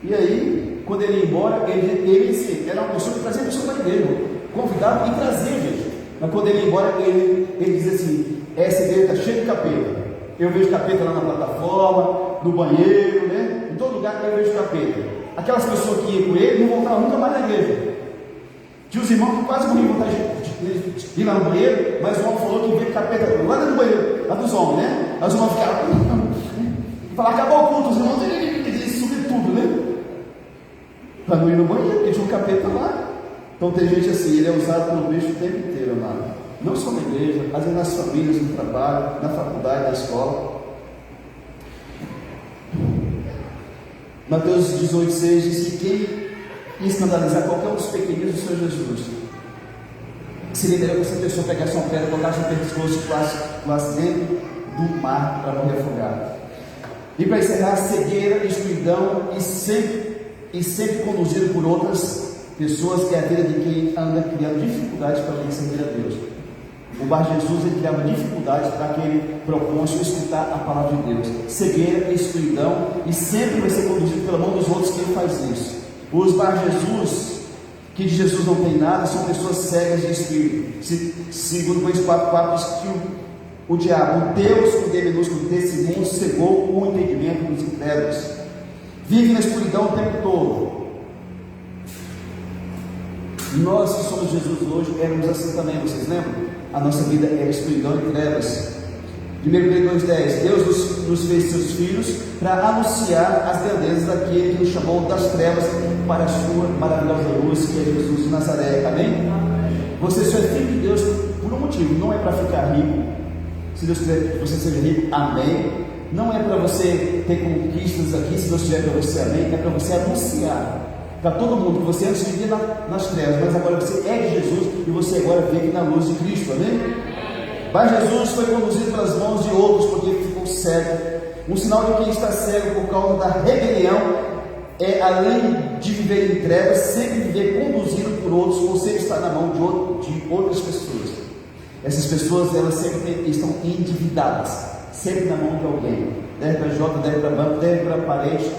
E aí, quando ele ia embora, ele era uma pessoa que trazia pessoas para a igreja, convidava e trazia gente. Mas quando ele ia embora, ele dizia assim: essa igreja está cheia de capeta. Eu vejo capeta lá na plataforma, no banheiro, né? Em todo lugar eu vejo capeta. Aquelas pessoas que iam com ele não voltavam nunca mais na igreja. Tinha os irmãos que quase morriam de vontade de ir lá no banheiro, mas o homem falou que veio capeta lá dentro do banheiro, lá dos homens, né? Aí os irmãos ficaram e falaram: acabou o culto, os irmãos subir tudo, né? Para não ir no banheiro, porque tinha um capeta lá. Então tem gente assim, ele é usado pelo bicho o tempo inteiro, amado. Não só na igreja, às vezes nas famílias, no trabalho, na faculdade, na escola. Mateus 18,6 diz que quem escandalizar qualquer um dos pequeninos do Senhor Jesus, seria melhor que essa pessoa pegasse uma pedra, colocasse no pescoço e pulasse dentro do mar para morrer afogado. E para encerrar, cegueira, escuridão e sempre conduzido por outras pessoas, que é a vida de quem anda criando dificuldades para quem servir a Deus. O Bar Jesus, ele criava dificuldades para quem propõe escutar a palavra de Deus. Cegueira, escuridão, e sempre vai ser conduzido pela mão dos outros quem faz isso. Os Bar Jesus, que de Jesus não tem nada, são pessoas cegas de espírito. Segundo Coríntios 4,4 diz que o diabo, o Deus com D minúsculo desse mundo, cegou o entendimento dos incrédulos. Vive na escuridão o tempo todo. Nós que somos Jesus hoje éramos assim também, vocês lembram? A nossa vida era escuridão e trevas. 1 Pedro 2,10: Deus nos fez seus filhos para anunciar as grandezas daquele que nos chamou das trevas para a sua maravilhosa luz, que é Jesus de Nazaré. Amém? Você só é filho de Deus por um motivo, não é para ficar rico. Se Deus quiser que você seja rico, amém. Não é para você ter conquistas aqui, se Deus quiser para você, amém. É para você anunciar para todo mundo que você antes vivia nas trevas, mas agora você é de Jesus e você agora vive na luz de Cristo, amém? Mas Jesus foi conduzido pelas mãos de outros porque ele ficou cego. Um sinal de quem está cego por causa da rebelião é, além de viver em trevas, sempre viver conduzido por outros, ou sempre estar na mão de outras pessoas. Essas pessoas, elas sempre estão endividadas, sempre na mão de alguém. Deve para Jota, deve para banco, deve para parente,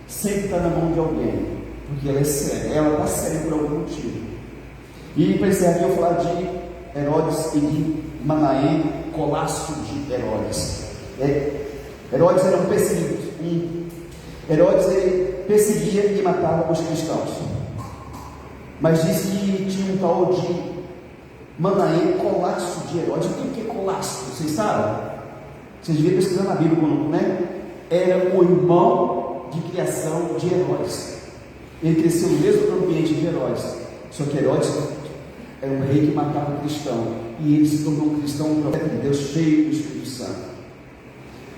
sempre está na mão de alguém, porque ela é cega, ela está cega por algum motivo. E para encerrar aqui, eu vou falar de Herodes e de Manaém, Colasso de Herodes. Herodes era um perseguidor. Herodes, ele perseguia e matava os cristãos, mas diz que tinha um tal de Manaém, Colasso de Herodes. O que é Colasso? Vocês sabem? Vocês deviam pesquisar na Bíblia, né? Era o irmão de criação de Herodes. Ele cresceu no mesmo ambiente de Herodes, só que Herodes era um rei que matava o cristão, e ele se tornou um cristão, um profeta de Deus, cheio do Espírito Santo.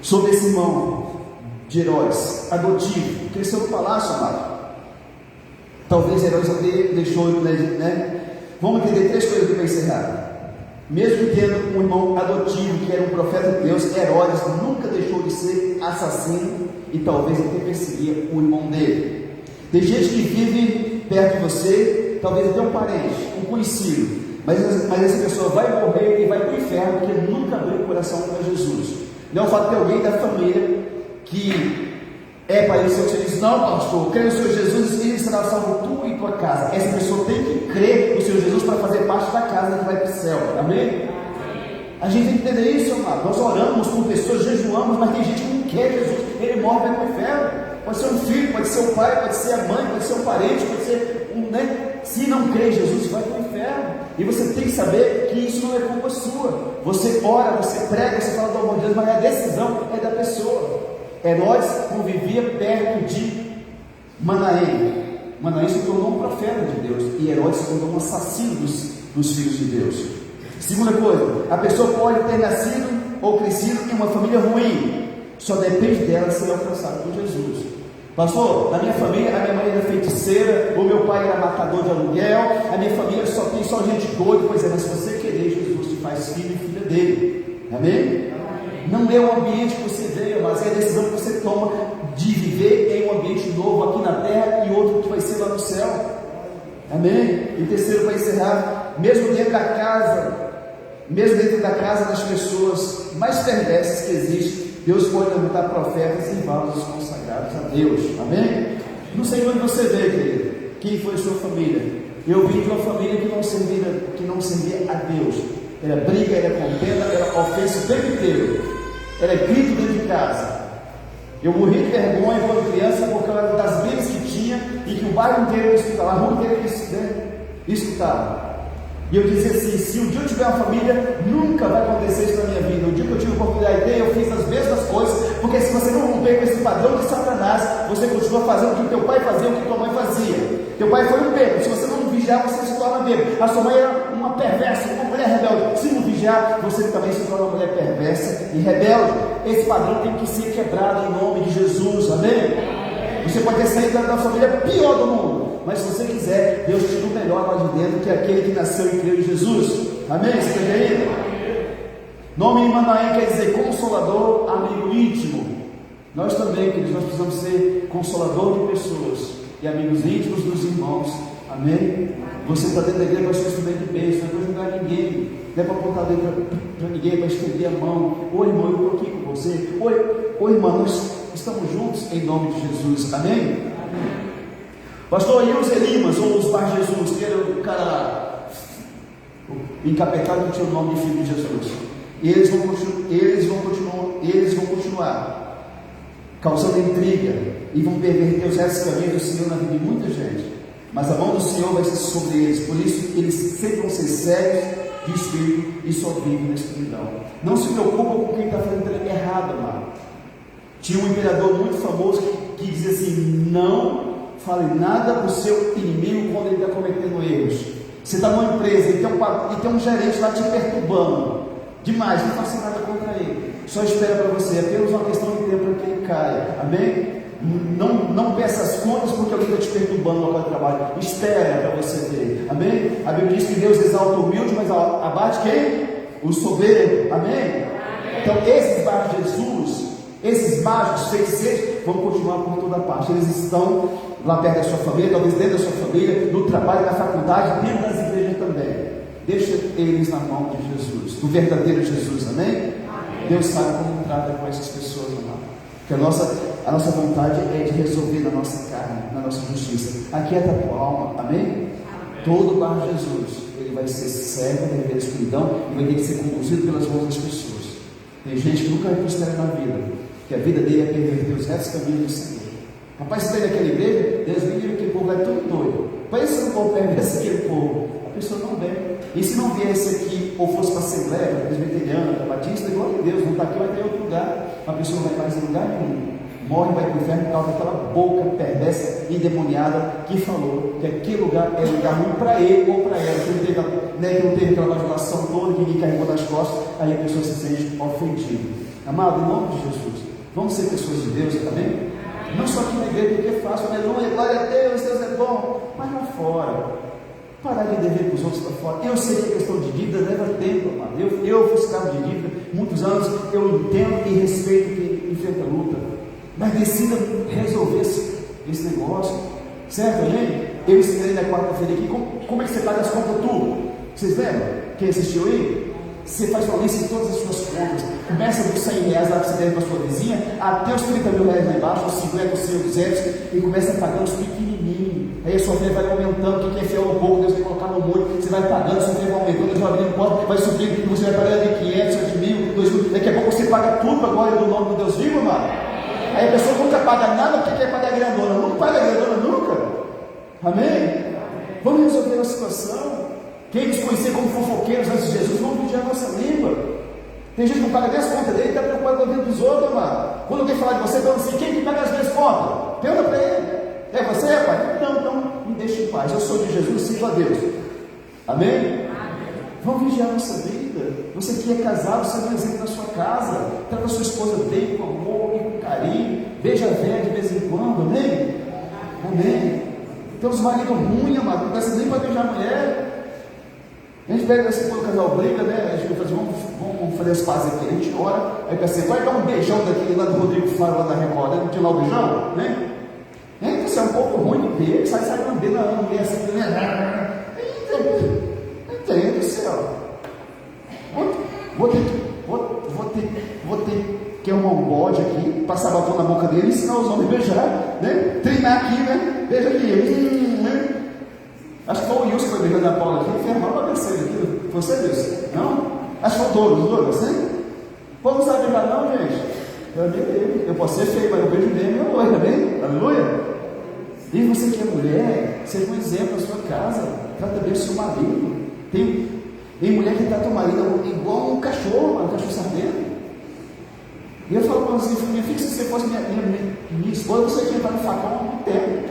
Sobre esse irmão de Herodes, adotivo, cresceu no palácio, amado. Talvez Herodes até deixou, né? Vamos entender três coisas para encerrar. Mesmo tendo um irmão adotivo que era um profeta de Deus, Herodes nunca deixou de ser assassino e talvez até perseguia o irmão dele. Tem gente que vive perto de você, talvez até um parente, um conhecido, mas essa pessoa vai morrer e vai para o inferno porque nunca abriu o coração para Jesus. Não é o fato de ter alguém da família que é para isso, você diz: não, pastor, creio no Senhor Jesus e ele será salvo tu e tua casa. Essa pessoa tem que crer no Senhor Jesus para fazer parte da casa que vai para o céu, amém? A gente tem que entender isso, amado. Nós oramos por pessoas, jejuamos, mas tem gente que não quer Jesus, ele morre para o inferno. Pode ser um filho, pode ser o pai, pode ser a mãe, pode ser um parente, pode ser um, né? Se não crê em Jesus, vai para o inferno. E você tem que saber que isso não é culpa sua. Você ora, você prega, você fala do amor de Deus, mas a decisão é da pessoa. Herodes convivia perto de Manaém. Manaém se tornou um profeta de Deus, e Herodes se tornou um assassino dos filhos de Deus. Segunda coisa, a pessoa pode ter nascido ou crescido em uma família ruim, só depende dela ser alcançada por Jesus. Pastor, na minha família, a minha mãe era feiticeira, o meu pai era matador de aluguel, a minha família só tem gente doida. Pois é, mas se você querer, Jesus te faz filho e filha dele, amém? Não é o ambiente que você veio, mas é a decisão que você toma de viver em um ambiente novo aqui na terra e outro que vai ser lá no céu, amém? E terceiro, para encerrar, mesmo dentro da casa das pessoas mais perversas que existem, Deus pode levantar profetas e vasos consagrados a Deus, amém? Não sei onde você veio, querido, quem foi a sua família. Eu vim de uma família que não servia a Deus. Era briga, era contenda, era ofensa o tempo inteiro, era grito dentro de casa. Eu morri de vergonha quando criança, por causa das brigas que tinha e que o bairro inteiro escutava, a rua inteira escutava. E eu dizia assim: se um dia eu tiver uma família, nunca vai acontecer isso na minha vida. O dia que eu tive a oportunidade de eu fiz as mesmas coisas, porque se você não romper com esse padrão de Satanás, você continua fazendo o que teu pai fazia, o que tua mãe fazia. Teu pai foi um bêbado, se você não vigiar, você se torna bêbado. A sua mãe era uma perversa, uma mulher rebelde. Se não vigiar, você também se torna uma mulher perversa e rebelde. Esse padrão tem que ser quebrado em nome de Jesus, amém? Você pode ter saído da família pior do mundo, mas se você quiser, Deus tira o melhor lá de dentro, que é aquele que nasceu e creu em Jesus, amém? Você está entendendo? Nome Manaém quer dizer consolador, amigo íntimo. Nós também, queridos, nós precisamos ser consolador de pessoas e amigos íntimos dos irmãos, amém? Você está dentro da igreja para ser instrumento de bênção, não é para julgar ninguém, não é para apontar dentro para ninguém, para estender a mão. Oi, irmão, eu estou aqui com você. Oi, irmão, nós estamos juntos em nome de Jesus, amém? Pastor, e os Elimas, ou os Bar Jesus, que era o cara lá, encapetado que tinha o nome de filho de Jesus, eles vão continuar causando intriga e vão perverter os restos caminhos do Senhor na vida de muita gente, mas a mão do Senhor vai ser sobre eles. Por isso eles sempre vão ser cegos de espírito e só vivem na escuridão. Não se preocupa com quem está fazendo errado, amado. Tinha um imperador muito famoso que dizia assim: não fale nada para o seu inimigo quando ele está cometendo erros. Você está numa empresa e tem um gerente lá te perturbando demais, não faça nada contra ele, só espera para você, é apenas uma questão de tempo para que ele caia, amém? Não peça as contas porque alguém está te perturbando no local de trabalho, espera para você ver, amém? A Bíblia diz que Deus exalta o humilde, mas abate quem? O soberbo, amém? Então esses Bar Jesus, Esses mágicos, feiticeiros, vão continuar por toda parte. Eles estão lá perto da sua família, talvez dentro da sua família, no trabalho, na faculdade, dentro das igrejas também. Deixa eles na mão de Jesus, do verdadeiro Jesus, amém? Amém. Deus sabe como trata com essas pessoas, amado. Porque a nossa vontade é de resolver na nossa carne, na nossa justiça. Aquieta a tua alma, amém? Amém. Todo barro Jesus, ele vai ser cego, vai viver a escuridão e vai ter que ser conduzido pelas mãos das pessoas. Tem gente que nunca vai prosperar na vida, que a vida dele é perverter os retos caminhos do Senhor. Rapaz, se tem naquela igreja, Deus me livre, aquele povo é tudo doido. Pensa no povo perverso, aquele povo. A pessoa não vem. E se não viesse aqui, ou fosse para a Assembleia, para a Presbiteriana, para a Batista, glória a Deus, não está aqui, vai ter outro lugar. A pessoa não vai mais em lugar nenhum. Morre, vai para o inferno por causa daquela boca perversa e endemoniada que falou que aquele lugar é lugar ruim para ele ou para ela, que não teve aquela bajulação toda, que ninguém carregou nas costas, aí a pessoa se sente ofendida. Amado, em nome de Jesus, vamos ser pessoas de Deus, amém? Não só aqui na igreja, porque é fácil, aleluia, glória a Deus, Deus é bom, mas lá fora. Parar de dever para os outros lá fora. Eu sei que a questão de dívida leva tempo, amado. Eu fui escravo de dívida muitos anos, eu entendo e respeito quem enfrenta a luta, mas decida resolver esse negócio, certo, gente? Eu ensinei na quarta-feira aqui como é que você paga as contas tudo. Vocês lembram? Quem assistiu aí? Você faz uma lista de todas as suas contas, começa dos 100 reais lá que você deve para sua vizinha, até os 30 mil reais lá embaixo, os 50, os 100, os 200, e começa a pagar os pequenininhos. Aí a sua fé vai aumentando, quem é fiel no pouco, Deus vai colocar no muito, você vai pagando, sua fé vai aumentando, Deus vai abrindo porta, vai subindo, e você vai pagando de 500, 7.000, 2.000, daqui a pouco você paga tudo para a glória do nome do Deus vivo, mano. Aí a pessoa nunca paga nada porque quer pagar grandona, não paga grandona nunca. Amém? Vamos resolver a situação. Quem nos conhecer como fofoqueiros antes de Jesus, vamos vigiar a nossa língua. Tem gente que não paga nem as contas dele, está preocupado com a vida dos outros, amado. Quando alguém falar de você, fala assim: quem que paga as minhas contas? Pergunta para ele: é você, pai? Não, então me deixe em paz. Eu sou de Jesus, sirva a Deus. Amém? Amém? Vamos vigiar a nossa vida. Você que é casado, seja um exemplo na sua casa. Trata a sua esposa bem, com amor e com carinho. Beija a véia de vez em quando, amém? Amém? Tem uns maridos ruins, amado, não precisa nem para beijar a mulher. A gente pega assim, quando o casal briga, né? A gente vai fazer, vamos fazer as pazes aqui. A gente ora, aí pensa assim: vai dar um beijão daquele lá do Rodrigo Faro, lá da Record, né? Não tinha lá o beijão, né? Então você é um pouco ruim de ver, sai lambendo a mulher assim, né? Entendo, céu. Vou ter que arrumar um bode aqui, passar batom na boca dele e ensinar os homens a beijar, né? Treinar aqui, né? Beija aqui, né? Acho que foi o Wilson que foi beijando a Paula aqui, enfermou para descer aqui. Você, Wilson? Não? Acho que foi todos, os dois, assim? O povo não sabe beijar, não, gente. Eu posso ser feio, mas eu beijo bem, meu amor, amém? Aleluia? E você que é mulher, seja um exemplo na sua casa, trata bem o seu marido. Tem mulher que trata o marido igual um cachorro, um cachorro sarnento. E eu falo para você: minha filha, se você fosse minha esposa, você tinha dado um facão no tempo,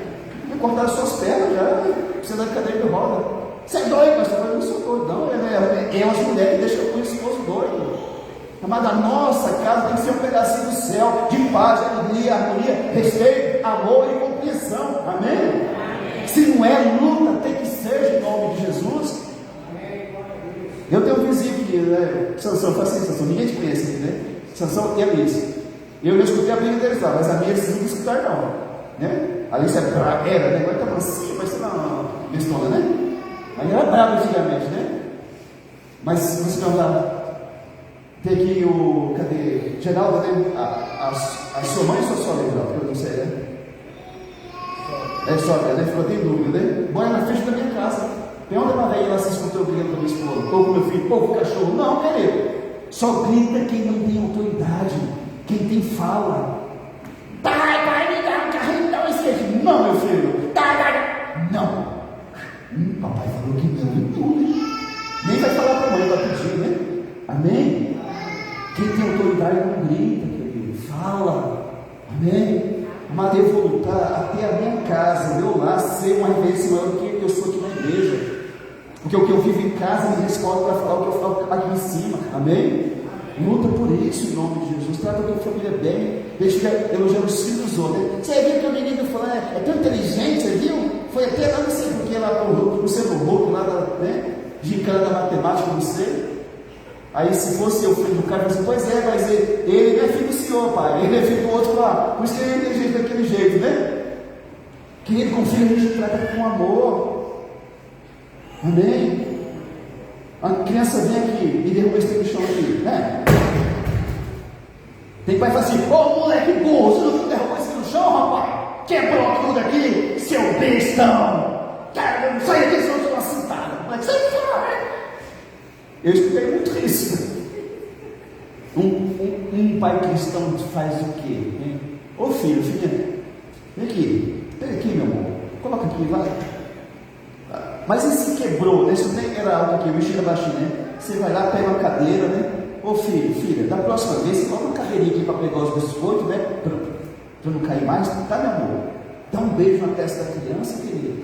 ia cortar as suas pernas já, você dá de cadeira de roda. Você é doido, mas eu não sou doido, não. É umas mulheres que deixam o esposo doido. Amada, a nossa casa tem que ser um pedacinho do céu, de paz, alegria, harmonia, respeito, amor e compreensão. Amém? Amém. Se não é luta, tem que ser em nome de Jesus. Eu tenho um vizinho aqui, né? Sansão, faz assim, Sansão, ninguém te conhece aqui, né? Sansão e Alice. Eu já escutei a briga deles lá, mas a minha eles não escutaram, não. Né? A Alice era, né? Agora tá mansinha, mas tá bestona, né? Mas era brava antigamente, né? Mas se você perguntar, tem aqui o. Cadê? Geraldo, né? A sua mãe ou sua sogra, Geraldo? Eu não sei, né? É sogra, né? Ficou até em dúvida, né? Mora na frente da minha casa. Tem onde uma velha lá se escutou brigando com a minha esposa? Ou com meu filho, ou com o cachorro? Não, querido. Só grita quem não tem autoridade, quem tem fala. Pai, me dá um carrinho, dá um skate. Não, meu filho. Não. Papai falou que não. Nem vai falar para a mãe, vai pedir, né? Amém? Quem tem autoridade não grita, querido. Fala. Amém? Amado, eu vou lutar até a minha casa, meu lar, ser uma referência maior do que eu sou aqui na igreja. Porque o que eu vivo em casa me responde para falar o que eu falo aqui em cima. Amém? Luta por isso em nome de Jesus. Trata a tua família bem. Deixa elogiando os filhos dos outros. Você viu que o menino falou, é tão inteligente, você viu? Foi até lá, não sei porque, lá para o Ceboruco, lá da, né? Gincana da matemática, não sei. Aí se fosse eu filho do cara, eu disse: pois é, mas ele não é filho do Senhor, pai, ele é filho do outro lá. Por isso que ele é inteligente daquele jeito, né? Querido, com filho a gente trata com amor. Amém? A criança vem aqui e derruba esse trem no chão aqui, né? Tem pai que fala assim: ô moleque burro, você não derrubou esse trem no chão, rapaz? Quebrou tudo aqui, seu bestão. Cara, sai aqui, senão eu estou assentado. Mas sai fora. Eu escutei muito isso. Um pai cristão faz o quê? Hein? Ô filho, filha, vem aqui, meu amor, coloca aqui, vai. Mas e se quebrou, né? Isso nem era algo aqui, o bicho era baixinho, né? Você vai lá, pega uma cadeira, né? Ô filho, filha, da próxima vez você coloca uma cadeirinha aqui para pegar os biscoitos, né? Para não cair mais, tá, meu amor? Dá um beijo na testa da criança, querido.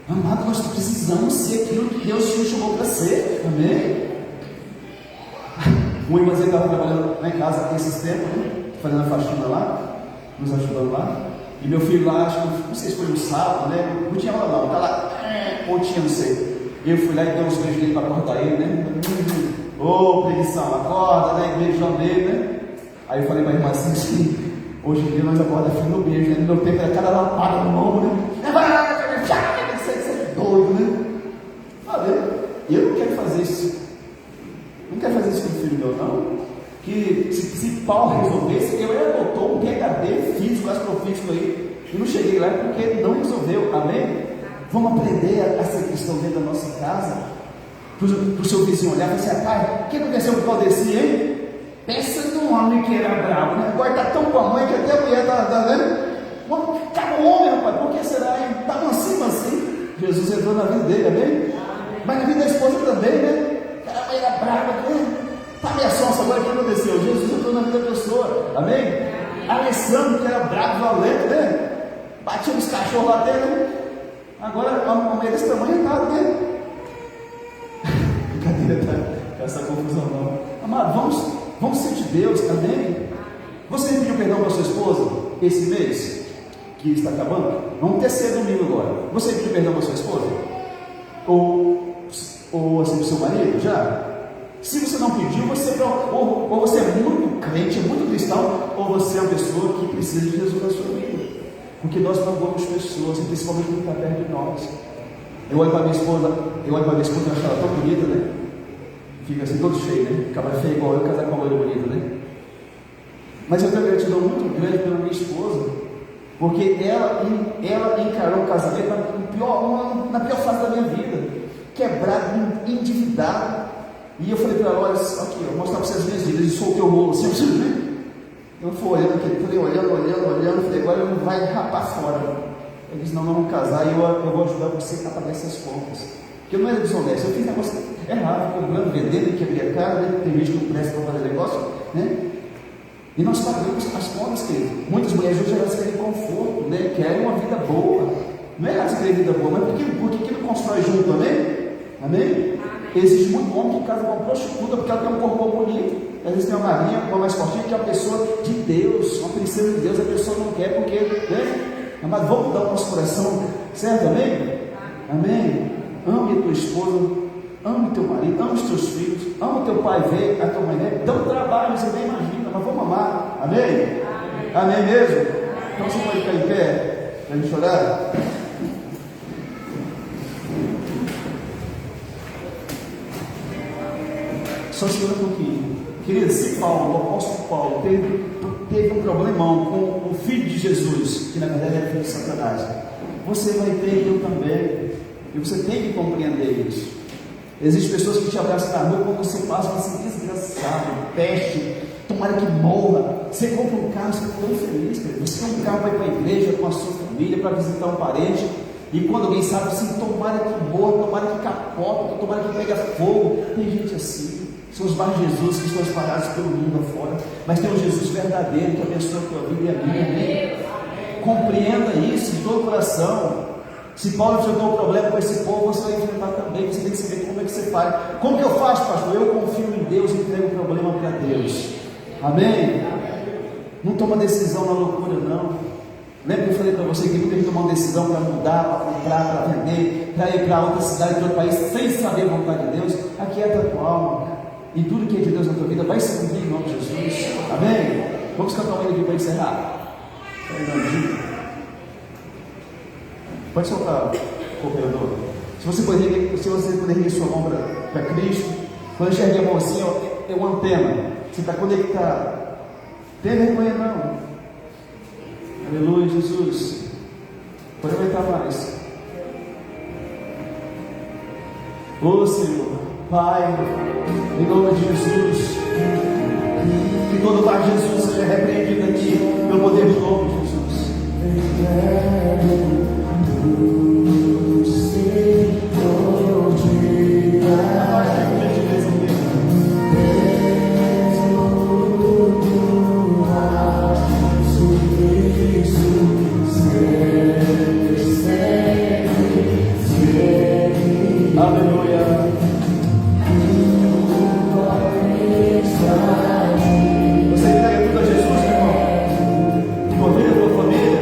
Amado, nós precisamos ser aquilo que Deus nos chamou para ser, amém? O irmãzinho estava trabalhando lá em casa esses tempos, né? Fazendo a faxina lá, nos ajudando lá. E meu filho lá, acho que não sei se foi no sábado, né? Não tinha aula não, tá lá, ou tinha, não sei. Eu fui lá e dei uns beijos nele para acordar ele, né? Ô, preguição, acorda, né? Beijão nele, né? Aí eu falei para a irmã assim, hoje em dia nós acordamos filho no beijo, né? No meu tempo era cada lapada no mão, né? Você é doido, né? Falei, eu não quero fazer isso. Não quero fazer isso com o filho meu, não. Que se Paulo resolvesse, eu era doutor, um PhD físico, astrofísico aí. E não cheguei lá porque ele não resolveu, amém? Vamos aprender a ser cristão dentro da nossa casa. Para o seu vizinho olhar e falar assim: pai, quem não quer ser um Claudeci, hein? Pensa num homem que era bravo, né? Agora está tão com a mãe que até a mulher está vendo. Está um homem, rapaz, por que será, hein? Está mansinho, assim. Jesus entrou na vida dele, amém? Mas na vida da esposa também, né? A mãe era brava, né? Está meia sonsa agora, o que aconteceu? Jesus entrou na vida da pessoa, amém? Alessandro, que era bravo, violento, né? Batia nos cachorros lá dentro, né? Agora a mulher desse tamanho está, né? Brincadeira, tá? Essa confusão não. Amado, vamos ser de Deus, amém? Você pediu perdão para sua esposa esse mês que está acabando? Vamos terceiro domingo agora. Você pediu perdão para sua esposa? Ou assim para o seu marido? Já? Se você não pediu, ou você é muito crente, é muito cristão, ou você é uma pessoa que precisa de Jesus na sua vida. Porque nós não amamos pessoas, e principalmente quando está perto de nós. Eu olho para minha esposa, e acho ela tão bonita, né? Fica assim todo cheio, né? Acaba feio igual eu, casar com uma mulher bonita, né? Mas eu tenho gratidão muito grande pela minha esposa, porque ela encarou o casamento na pior fase da minha vida, quebrado, endividado. E eu falei para ela: olha, aqui, eu vou mostrar para vocês as minhas vidas. E soltei o rolo assim, né? Eu fui olhando aqui, falei, olhando, falei: agora não vai rapar fora. Ele disse: não, nós vamos casar e eu vou ajudar você a pagar essas contas. Porque eu não era desonesto, eu fiz negócio errado, comprando, vendendo, quebrei a cara, né? Tem gente que não presta para fazer negócio, né? E nós pagamos as contas, querido. Muitas mulheres hoje elas querem conforto, né? Querem uma vida boa. Não é errado você querer vida boa, mas por que não constrói junto, amém? Amém? Existe muito homem que casa com uma prostituta porque ela tem um corpo bonito. Às vezes tem uma marinha, uma mais fortinha, que é uma pessoa de Deus, uma princesa de Deus. A pessoa não quer porque, né? Mas vamos mudar o nosso coração, certo? Amém? Amém? Ame a tua esposa, ame o teu marido, ame os teus filhos, ame o teu pai, vê a tua mãe, né? Dá um trabalho, você nem imagina, mas vamos amar. Amém? Amém mesmo? Então você pode ficar em pé para a gente orar? Só segura um pouquinho. Querido, se Paulo, o apóstolo Paulo, teve um problemão com o filho de Jesus, que na verdade era filho de Satanás, você vai ter eu também. E você tem que compreender isso. Existem pessoas que te abraçam na rua quando você passa, assim: desgraçado, peste, tomara que morra. Você compra um carro, você fica tão feliz, cara. Você tem um carro para ir para a igreja com a sua família, para visitar um parente. E quando alguém sabe assim: tomara que morra, tomara que capota, tomara que pegue fogo. Tem gente assim. São os vários Jesus que estão espalhados pelo mundo afora. Mas tem um Jesus verdadeiro que abençoa a tua vida e a minha. Amém? Compreenda isso de todo o coração. Se Paulo enfrentou um problema com esse povo, você vai enfrentar também. Você tem que saber como é que você faz. Como que eu faço, pastor? Eu confio em Deus e entrego o problema para Deus. Amém? Não toma decisão na loucura, não. Lembra que eu falei para você que tem que tomar uma decisão para mudar, para comprar, para vender, para ir para outra cidade, para outro país, sem saber a vontade de Deus? Aquieta a tua alma. E tudo que é de Deus na tua vida vai se cumprir em nome de Jesus. Vamos cantar uma aqui para encerrar. Pode soltar, cooperador. Se você puder erguer sua mão para Cristo, quando enxerga a mão assim, ó, é uma antena. Você está conectado. Tem vergonha não. Aleluia, Jesus. Pode aumentar mais. Ô Senhor, Pai, em nome de Jesus, que todo mal de Jesus seja repreendido aqui pelo poder do nome de Jesus. Aleluia. Você entrega tudo a Jesus, meu irmão. Convida a tua família.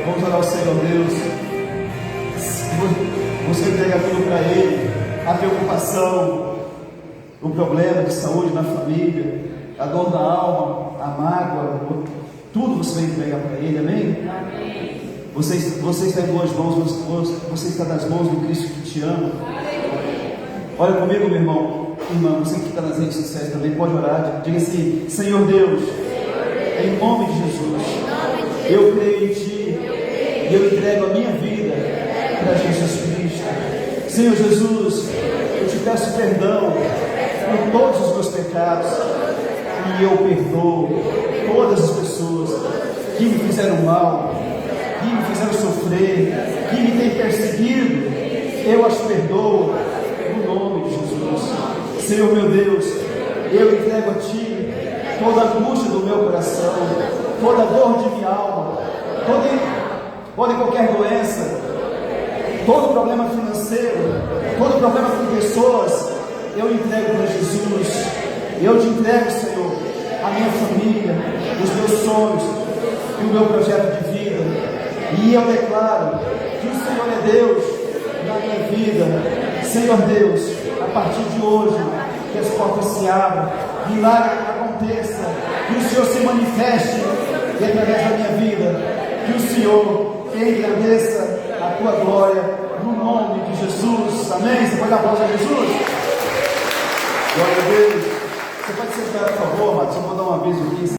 Vamos orar ao Senhor Deus. Você entrega tudo para Ele, a preocupação, o problema de saúde na família, a dor da alma, a mágoa, tudo você vai entregar para Ele, amém? Amém. Você está em boas mãos, você está nas mãos do Cristo que te ama. Olha comigo, meu irmão, irmã, você que está nas redes sociais também pode orar, diga assim: Senhor Deus, em nome de Jesus, eu creio em Ti e eu entrego a minha vida para Jesus Cristo. Senhor Jesus, eu te peço perdão por todos os meus pecados e eu perdoo todas as pessoas que me fizeram mal, que me fizeram sofrer, que me têm perseguido. Eu as perdoo no nome de Jesus. Senhor meu Deus, eu entrego a Ti toda a angústia do meu coração, toda a dor de minha alma, toda e qualquer doença, todo problema financeiro, todo problema com pessoas, eu entrego para Jesus. Eu te entrego, Senhor, a minha família, os meus sonhos e o meu projeto de vida. E eu declaro que o Senhor é Deus na minha vida. Senhor Deus, a partir de hoje, que as portas se abram, milagre aconteça, que o Senhor se manifeste e através da minha vida, que o Senhor engrandeça a tua glória no nome de Jesus. Amém? Você pode dar aplauso a Jesus? Glória a Deus. Você pode sentar, por favor, Matos? Eu vou dar um aviso aqui.